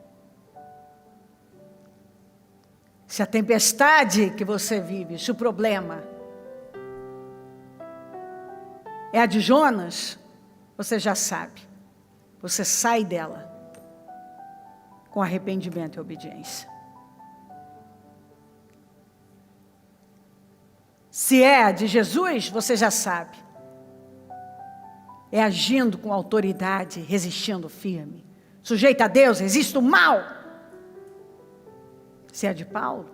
S1: Se a tempestade que você vive, se o problema é a de Jonas, você já sabe. Você sai dela com arrependimento e obediência. Se é a de Jesus, você já sabe. É agindo com autoridade, resistindo firme. Sujeito a Deus, resiste o mal. Se é a de Paulo,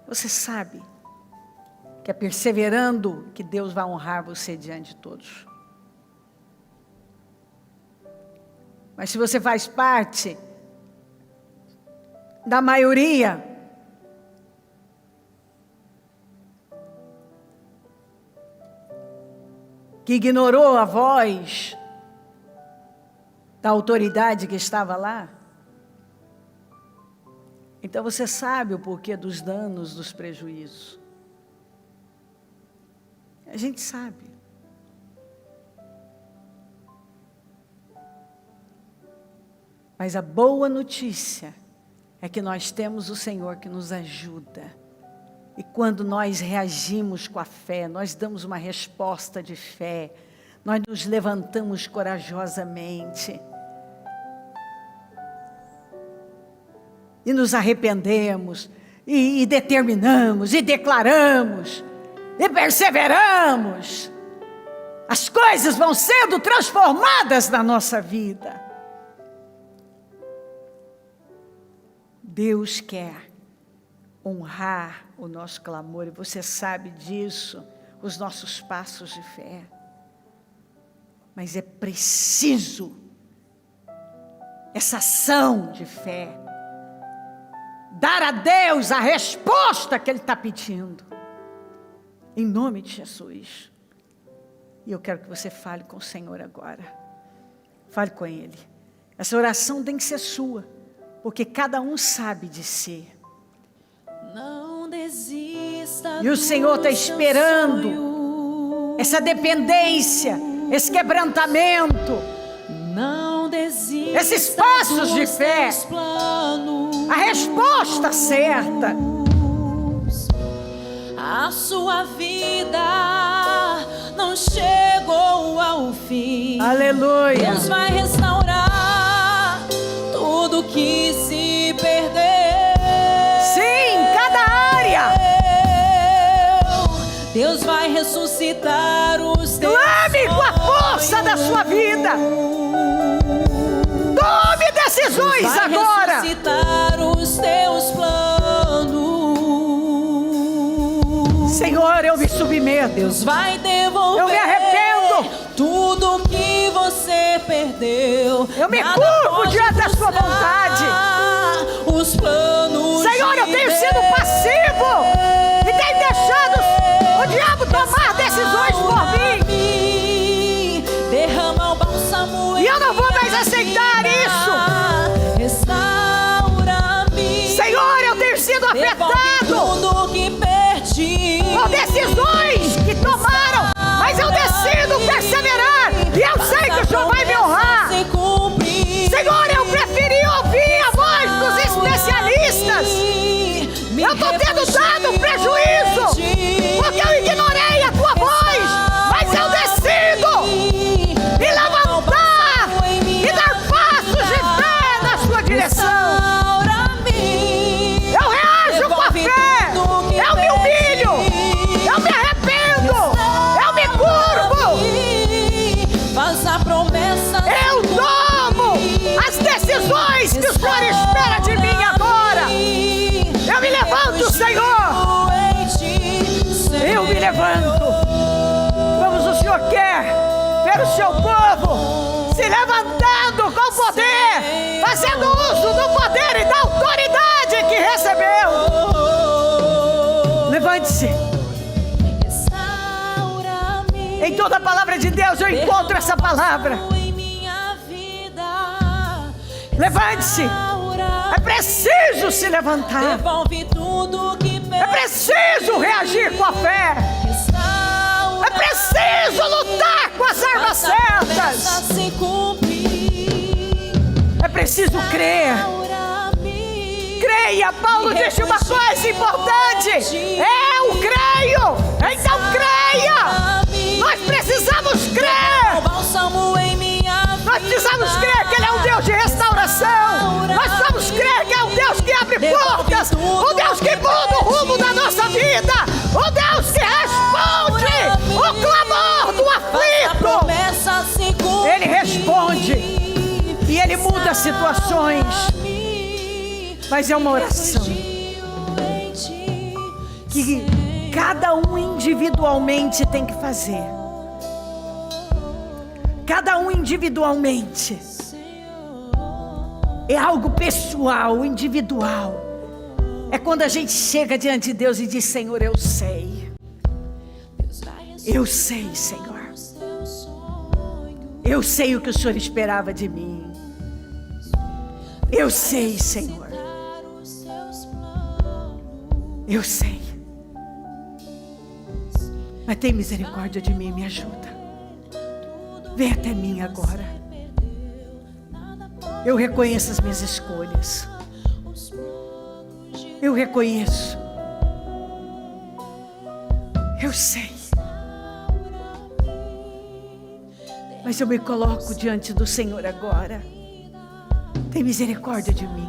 S1: você sabe que é perseverando que Deus vai honrar você diante de todos. Mas se você faz parte da maioria, que ignorou a voz da autoridade que estava lá, então você sabe o porquê dos danos, dos prejuízos. A gente sabe. Mas a boa notícia é que nós temos o Senhor que nos ajuda. E quando nós reagimos com a fé, nós damos uma resposta de fé, nós nos levantamos corajosamente. E nos arrependemos, e determinamos, e declaramos, e perseveramos. As coisas vão sendo transformadas na nossa vida. Deus quer honrar o nosso clamor, e você sabe disso, os nossos passos de fé. Mas é preciso essa ação de fé. Dar a Deus a resposta que Ele está pedindo. Em nome de Jesus. E eu quero que você fale com o Senhor agora. Fale com Ele. Essa oração tem que ser sua. Porque cada um sabe de si.
S3: Não desista.
S1: E o Senhor está esperando essa dependência, esse quebrantamento,
S3: não desista,
S1: esses passos de fé, a resposta certa.
S3: A sua vida não chegou ao fim.
S1: Aleluia.
S3: Deus vai restaurar tudo que se perdeu.
S1: Sim, cada área.
S3: Deus vai ressuscitar os teus
S1: Clame com a força da sua vida. Tome decisões
S3: vai
S1: agora.
S3: Ressuscitar os teus planos.
S1: Senhor, eu me submeto.
S3: Deus vai devolver.
S1: Eu me arrependo.
S3: Tudo que você perdeu.
S1: Eu me curvo diante da sua vontade.
S3: Os planos.
S1: Senhor, eu tenho sido passivo e tenho deixado o diabo tomar decisões Senhor quer ver o seu povo se levantando com poder, fazendo uso do poder e da autoridade que recebeu. Levante-se. Em toda a palavra de Deus eu encontro essa palavra. Levante-se. É preciso se levantar. É preciso reagir com a fé. É preciso lutar com as armas certas. É preciso crer. Creia. Paulo disse uma coisa importante: eu creio, então creia. Nós precisamos crer. Nós precisamos crer que Ele é um Deus de restauração. Nós precisamos crer que é um Deus que abre portas, um Deus que muda o rumo da nossa vida, um Deus que responde o clamor do aflito. Ele responde e Ele muda situações. Mas é uma oração que cada um individualmente tem que fazer. Cada um individualmente. É algo pessoal, individual. É quando a gente chega diante de Deus e diz: Senhor, eu sei. Eu sei, Senhor. Eu sei o que o Senhor esperava de mim. Eu sei, Senhor. Eu sei. Mas tem misericórdia de mim, me ajuda. Vem até mim agora. Eu reconheço as minhas escolhas. Eu reconheço. Eu sei. Mas eu me coloco diante do Senhor agora. Tem misericórdia de mim.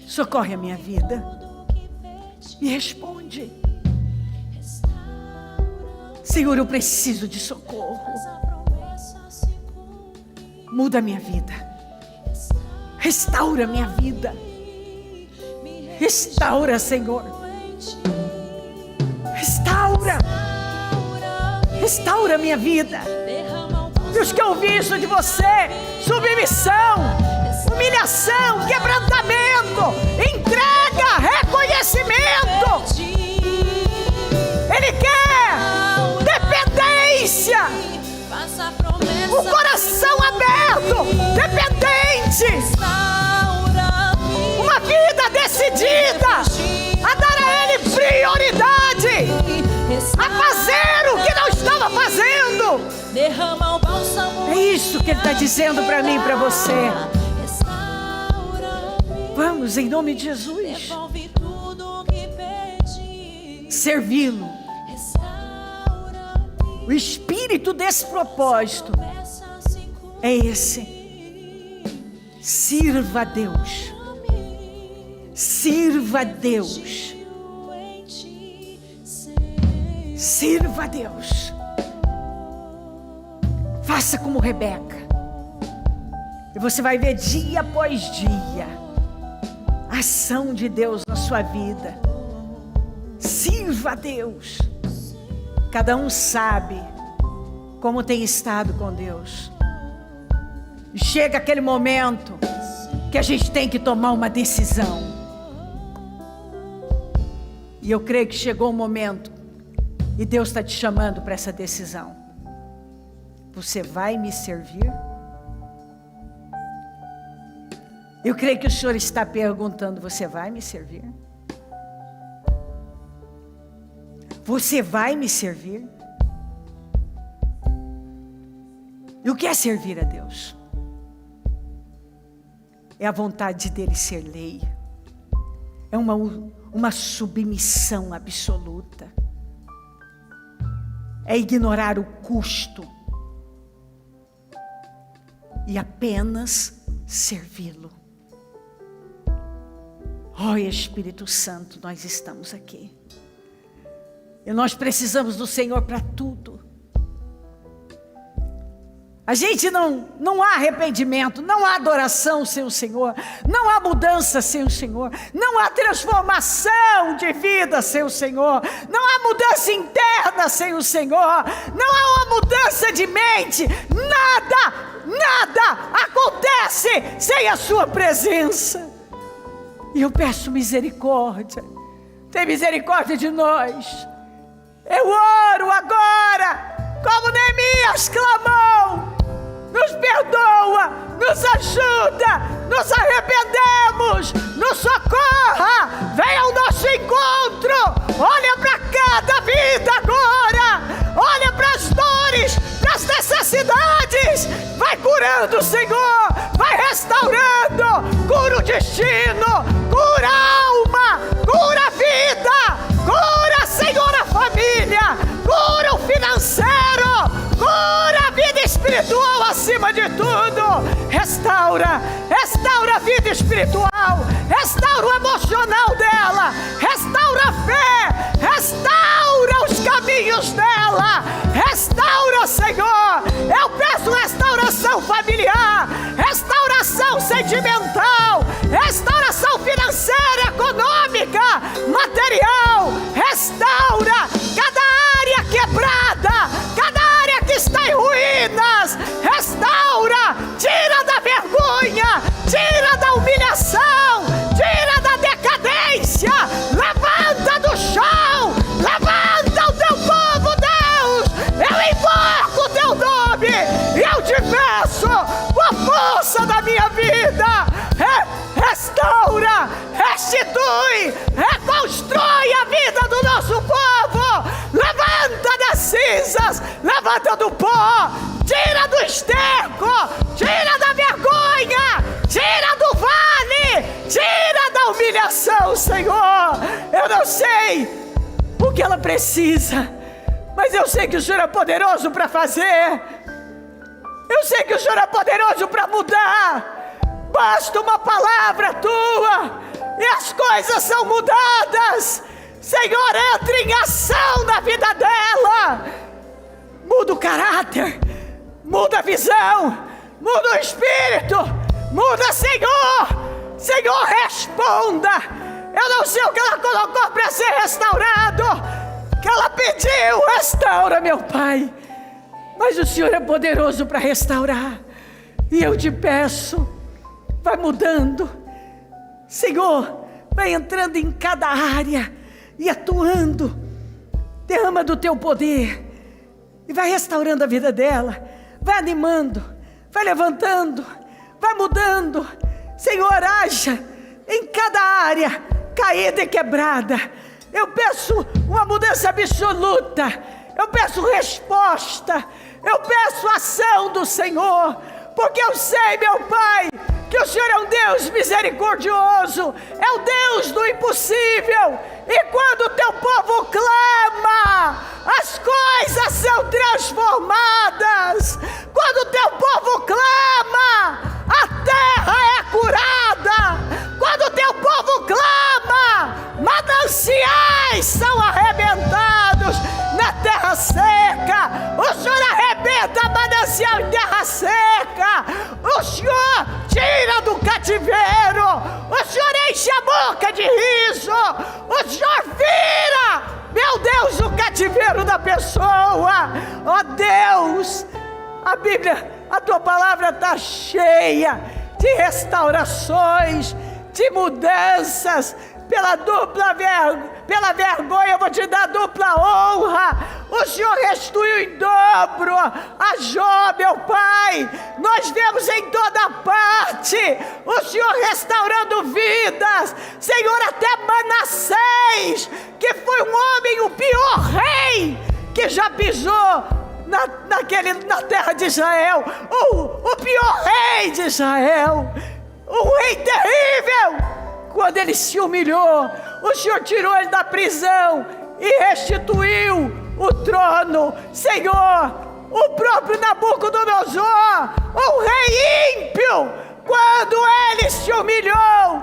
S1: Socorre a minha vida. Me responde. Senhor, eu preciso de socorro. Muda a minha vida. Restaura a minha vida. Restaura, Senhor. Restaura. Restaura a minha vida. E os que eu vi isso de você: submissão, humilhação, quebrantamento, entrega, reconhecimento. Ele quer dependência, o coração aberto, dependente, uma vida decidida a dar a Ele prioridade, a fazer o que não estava fazendo. É isso que Ele está dizendo para mim e para você. Vamos, em nome de Jesus, servi-lo. O espírito desse propósito é esse: sirva a Deus, sirva a Deus, sirva a Deus. Faça como Rebeca, e você vai ver dia após dia a ação de Deus na sua vida. Sirva a Deus. Cada um sabe como tem estado com Deus. Chega aquele momento que a gente tem que tomar uma decisão. E eu creio que chegou o momento e Deus está te chamando para essa decisão. Você vai me servir? Eu creio que o Senhor está perguntando: você vai me servir? Você vai me servir? E o que é servir a Deus? É a vontade dele ser lei. É uma submissão absoluta. É ignorar o custo e apenas servi-lo. Ó Espírito Santo, nós estamos aqui. E nós precisamos do Senhor para tudo. A gente não há arrependimento, não há adoração sem o Senhor, não há mudança sem o Senhor, não há transformação de vida sem o Senhor, não há mudança mudança interna sem o Senhor, não há uma mudança de mente, nada acontece sem a sua presença. E eu peço misericórdia, tem misericórdia de nós. Eu oro agora, como Neemias clamou: nos perdoa, nos ajuda, nos arrependemos, nos socorra, venha ao nosso encontro, olha para cada vida agora, olha para as dores, para as necessidades, vai curando, Senhor, vai restaurando, cura o destino, cura a alma, cura a vida, cura, Senhor, a família, cura o financeiro, cura a vida espiritual acima de tudo. Restaura a vida espiritual, restaura o emocional dela, restaura a fé, restaura os caminhos dela, restaura, Senhor. Eu peço restauração familiar, restauração sentimental, restauração financeira, econômica, material. Restaura cada área quebrada, cada área que está em ruínas. Restaura, tira da vergonha, tira da humilhação, tira da decadência. Levanta do chão, levanta o teu povo, Deus. Eu invoco o teu nome e eu te peço, com a força da minha vida, restaura, restitui, reconstrói a vida do nosso povo. Levanta das cinzas, levanta do pó, tira do esterco, tira da vergonha, tira do vale, tira da humilhação, Senhor. Eu não sei o que ela precisa, mas eu sei que o Senhor é poderoso para fazer. Eu sei que o Senhor é poderoso para mudar. Basta uma palavra tua e as coisas são mudadas. Senhor, entra em ação na vida dela. Muda o caráter, muda a visão, muda o espírito, muda, Senhor. Senhor, responda. Eu não sei o que ela colocou para ser restaurado, que ela pediu: restaura, meu Pai. Mas o Senhor é poderoso para restaurar. E eu te peço, vai mudando, Senhor, vai entrando em cada área e atuando. Derrama do teu poder e vai restaurando a vida dela, vai animando, vai levantando, vai mudando. Senhor, haja em cada área caída e quebrada. Eu peço uma mudança absoluta, eu peço resposta, eu peço ação do Senhor, porque eu sei, meu Pai, que o Senhor é um Deus misericordioso, é o Deus do impossível. E quando o teu povo clama, as coisas são transformadas. Quando o teu povo clama, a terra é curada. Quando o teu povo clama, mananciais são arrebentados na terra seca. O Senhor arrebenta manancial em terra seca. O Senhor tira do cativeiro. O Senhor enche a boca de riso. O Senhor vira, meu Deus, o cativeiro da pessoa. Ó Deus, a Bíblia, a tua palavra está cheia de restaurações, de mudanças. Pela vergonha eu vou te dar dupla honra. O Senhor restituiu em dobro a Jó, meu Pai. Nós vemos em toda parte o Senhor restaurando vidas. Senhor, até Manassés, que foi um homem, o pior rei que já pisou na terra de Israel, o pior rei de Israel, um rei terrível. Quando ele se humilhou, o Senhor tirou ele da prisão e restituiu o trono. Senhor, o próprio Nabucodonosor, um rei ímpio, quando ele se humilhou,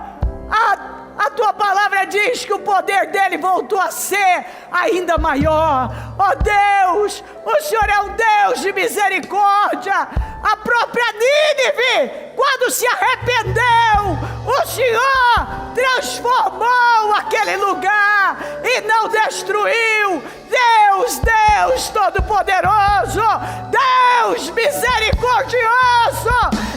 S1: a tua palavra diz que o poder dele voltou a ser ainda maior. Ó Deus, o Senhor é um Deus de misericórdia. A própria Nínive, quando se arrependeu, o Senhor transformou aquele lugar e não destruiu. Todo-Poderoso, Deus misericordioso,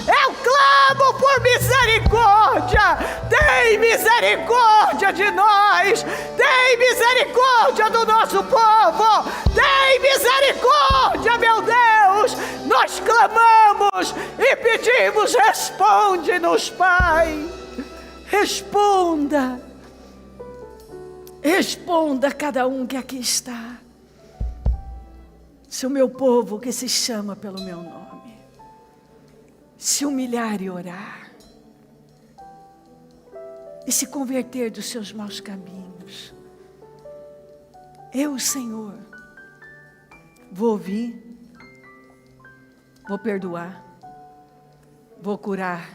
S1: eu clamo por misericórdia. Tem misericórdia de nós, tem misericórdia do nosso povo, tem misericórdia, meu Deus. Nós clamamos e pedimos, responde-nos, Pai. Responda a cada um que aqui está. Se o meu povo que se chama pelo meu nome se humilhar e orar e se converter dos seus maus caminhos, eu, Senhor, vou ouvir, vou perdoar, vou curar,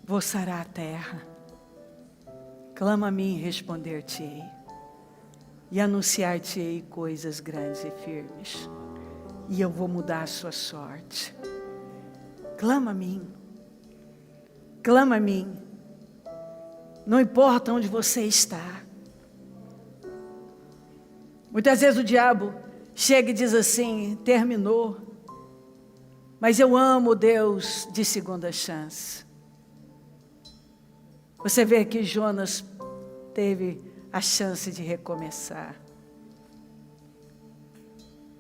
S1: vou sarar a terra. Clama a mim e responder-te-ei, e anunciar-te-ei coisas grandes e firmes, e eu vou mudar a sua sorte. Clama a mim, clama a mim, não importa onde você está. Muitas vezes o diabo chega e diz assim: terminou, mas eu amo Deus de segunda chance. Você vê que Jonas teve a chance de recomeçar.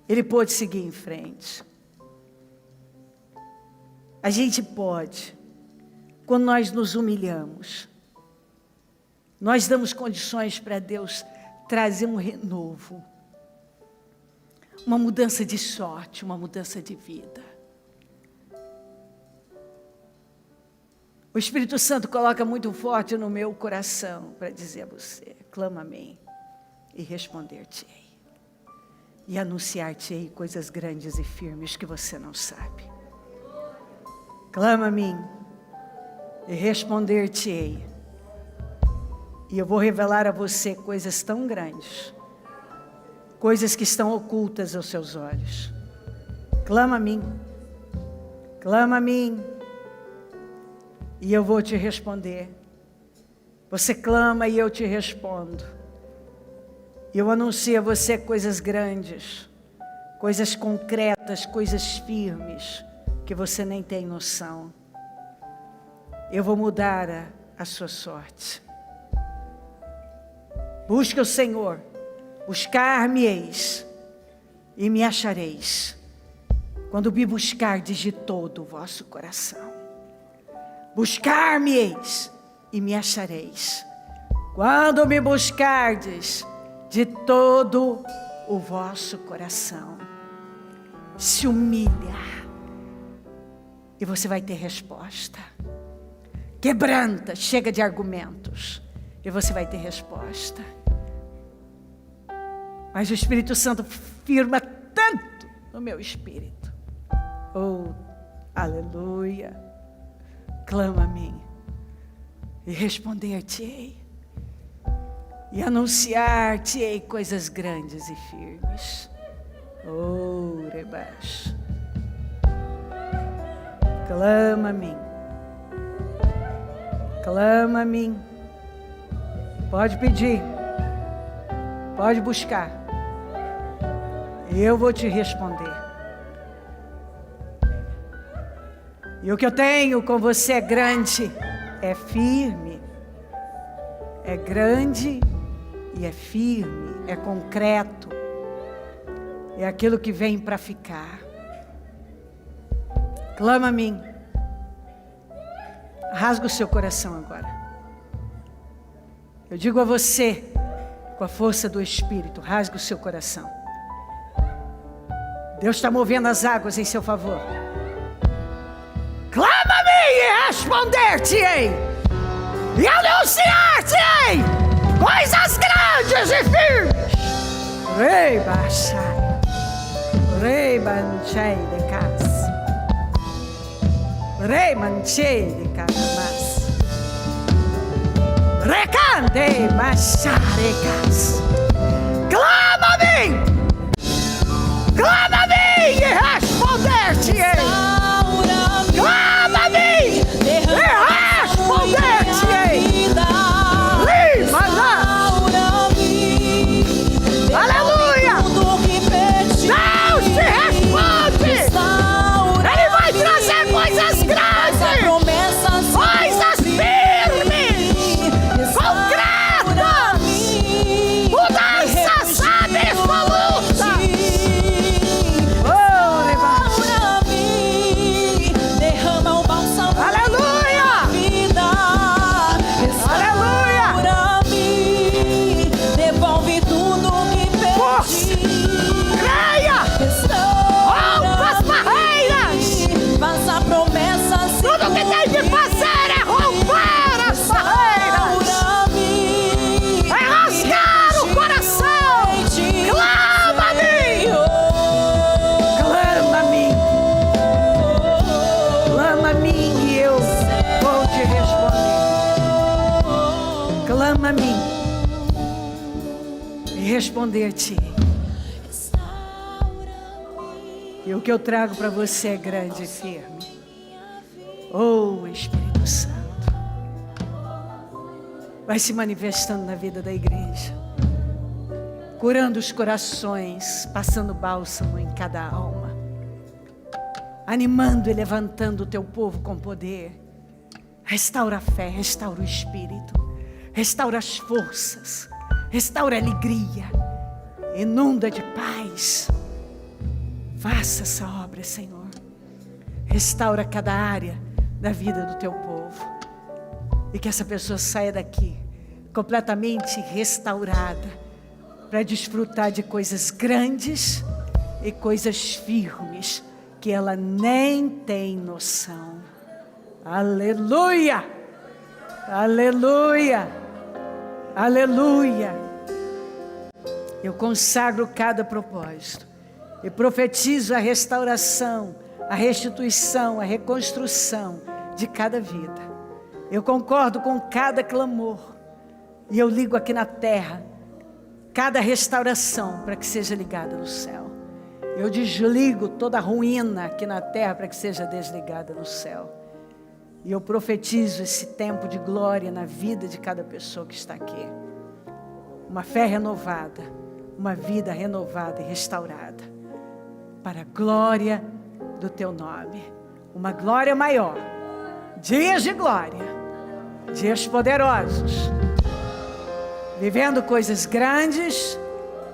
S1: Ele pôde seguir em frente. A gente pode, quando nós nos humilhamos, nós damos condições para Deus trazer um renovo, uma mudança de sorte, uma mudança de vida. O Espírito Santo coloca muito forte no meu coração para dizer a você: clama a mim e responder-te-ei, e anunciar-te-ei coisas grandes e firmes que você não sabe. Clama a mim e responder-te-ei, e eu vou revelar a você coisas tão grandes, coisas que estão ocultas aos seus olhos. Clama a mim, clama a mim, e eu vou te responder. Você clama e eu te respondo. E eu anuncio a você coisas grandes, coisas concretas, coisas firmes, que você nem tem noção. Eu vou mudar a sua sorte. Busque o Senhor, buscar-me-eis e me achareis, quando me buscardes de todo o vosso coração. Buscar-me-eis e me achareis, quando me buscardes de todo o vosso coração. Se humilha e você vai ter resposta. Quebranta, chega de argumentos e você vai ter resposta. Mas o Espírito Santo firma tanto no meu espírito. Oh, aleluia. Clama a mim e responder-te-ei, e anunciar-te-ei coisas grandes e firmes. Oh, rebaixo. Clama a mim, clama a mim. Pode pedir, pode buscar, eu vou te responder. E o que eu tenho com você é grande, é firme, é grande e é firme, é concreto, é aquilo que vem para ficar. Clama a mim, rasga o seu coração agora. Eu digo a você, com a força do Espírito, rasga o seu coração. Deus está movendo as águas em seu favor. Clama-me e responder-te-ei, e anunciar-te-ei coisas grandes e firmes. Rei Bachai, Rei Banchei de Cas, Rei Manchei de Canamas, Recande Macharecas. Clama-me, clama-me e responder-te-ei. Clama-me e responder-te-ei. Aleluia. Creia! Rompa as barreiras!
S3: Faça promessas.
S1: Tudo que tem de fazer é romper as barreiras! É rasgar o coração! Clama-me! Clama-me! Clama-me e eu vou te responder. Clama-me e responder-te. E o que eu trago para você é grande e firme. Oh, Espírito Santo, vai se manifestando na vida da igreja, curando os corações, passando bálsamo em cada alma, animando e levantando o teu povo com poder. Restaura a fé, restaura o espírito, restaura as forças, restaura a alegria, inunda de paz. Faça essa obra, Senhor. Restaura cada área da vida do teu povo. E que essa pessoa saia daqui completamente restaurada, para desfrutar de coisas grandes e coisas firmes que ela nem tem noção. Aleluia! Aleluia! Aleluia! Eu consagro cada propósito e profetizo a restauração, a restituição, a reconstrução de cada vida. Eu concordo com cada clamor e eu ligo aqui na terra cada restauração para que seja ligada no céu. Eu desligo toda ruína aqui na terra para que seja desligada no céu. E eu profetizo esse tempo de glória na vida de cada pessoa que está aqui. Uma fé renovada, uma vida renovada e restaurada, para a glória do teu nome. Uma glória maior, dias de glória, dias poderosos, vivendo coisas grandes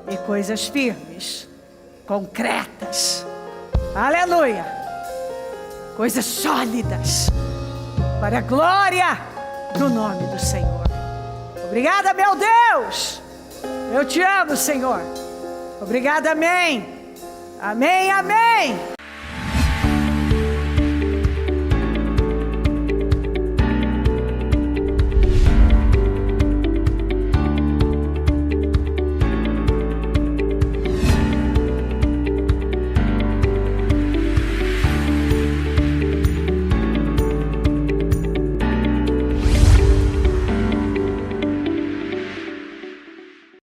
S1: e coisas firmes, concretas. Aleluia! Coisas sólidas, para a glória do nome do Senhor. Obrigada, meu Deus! Eu te amo, Senhor. Obrigada, amém. Amém, amém.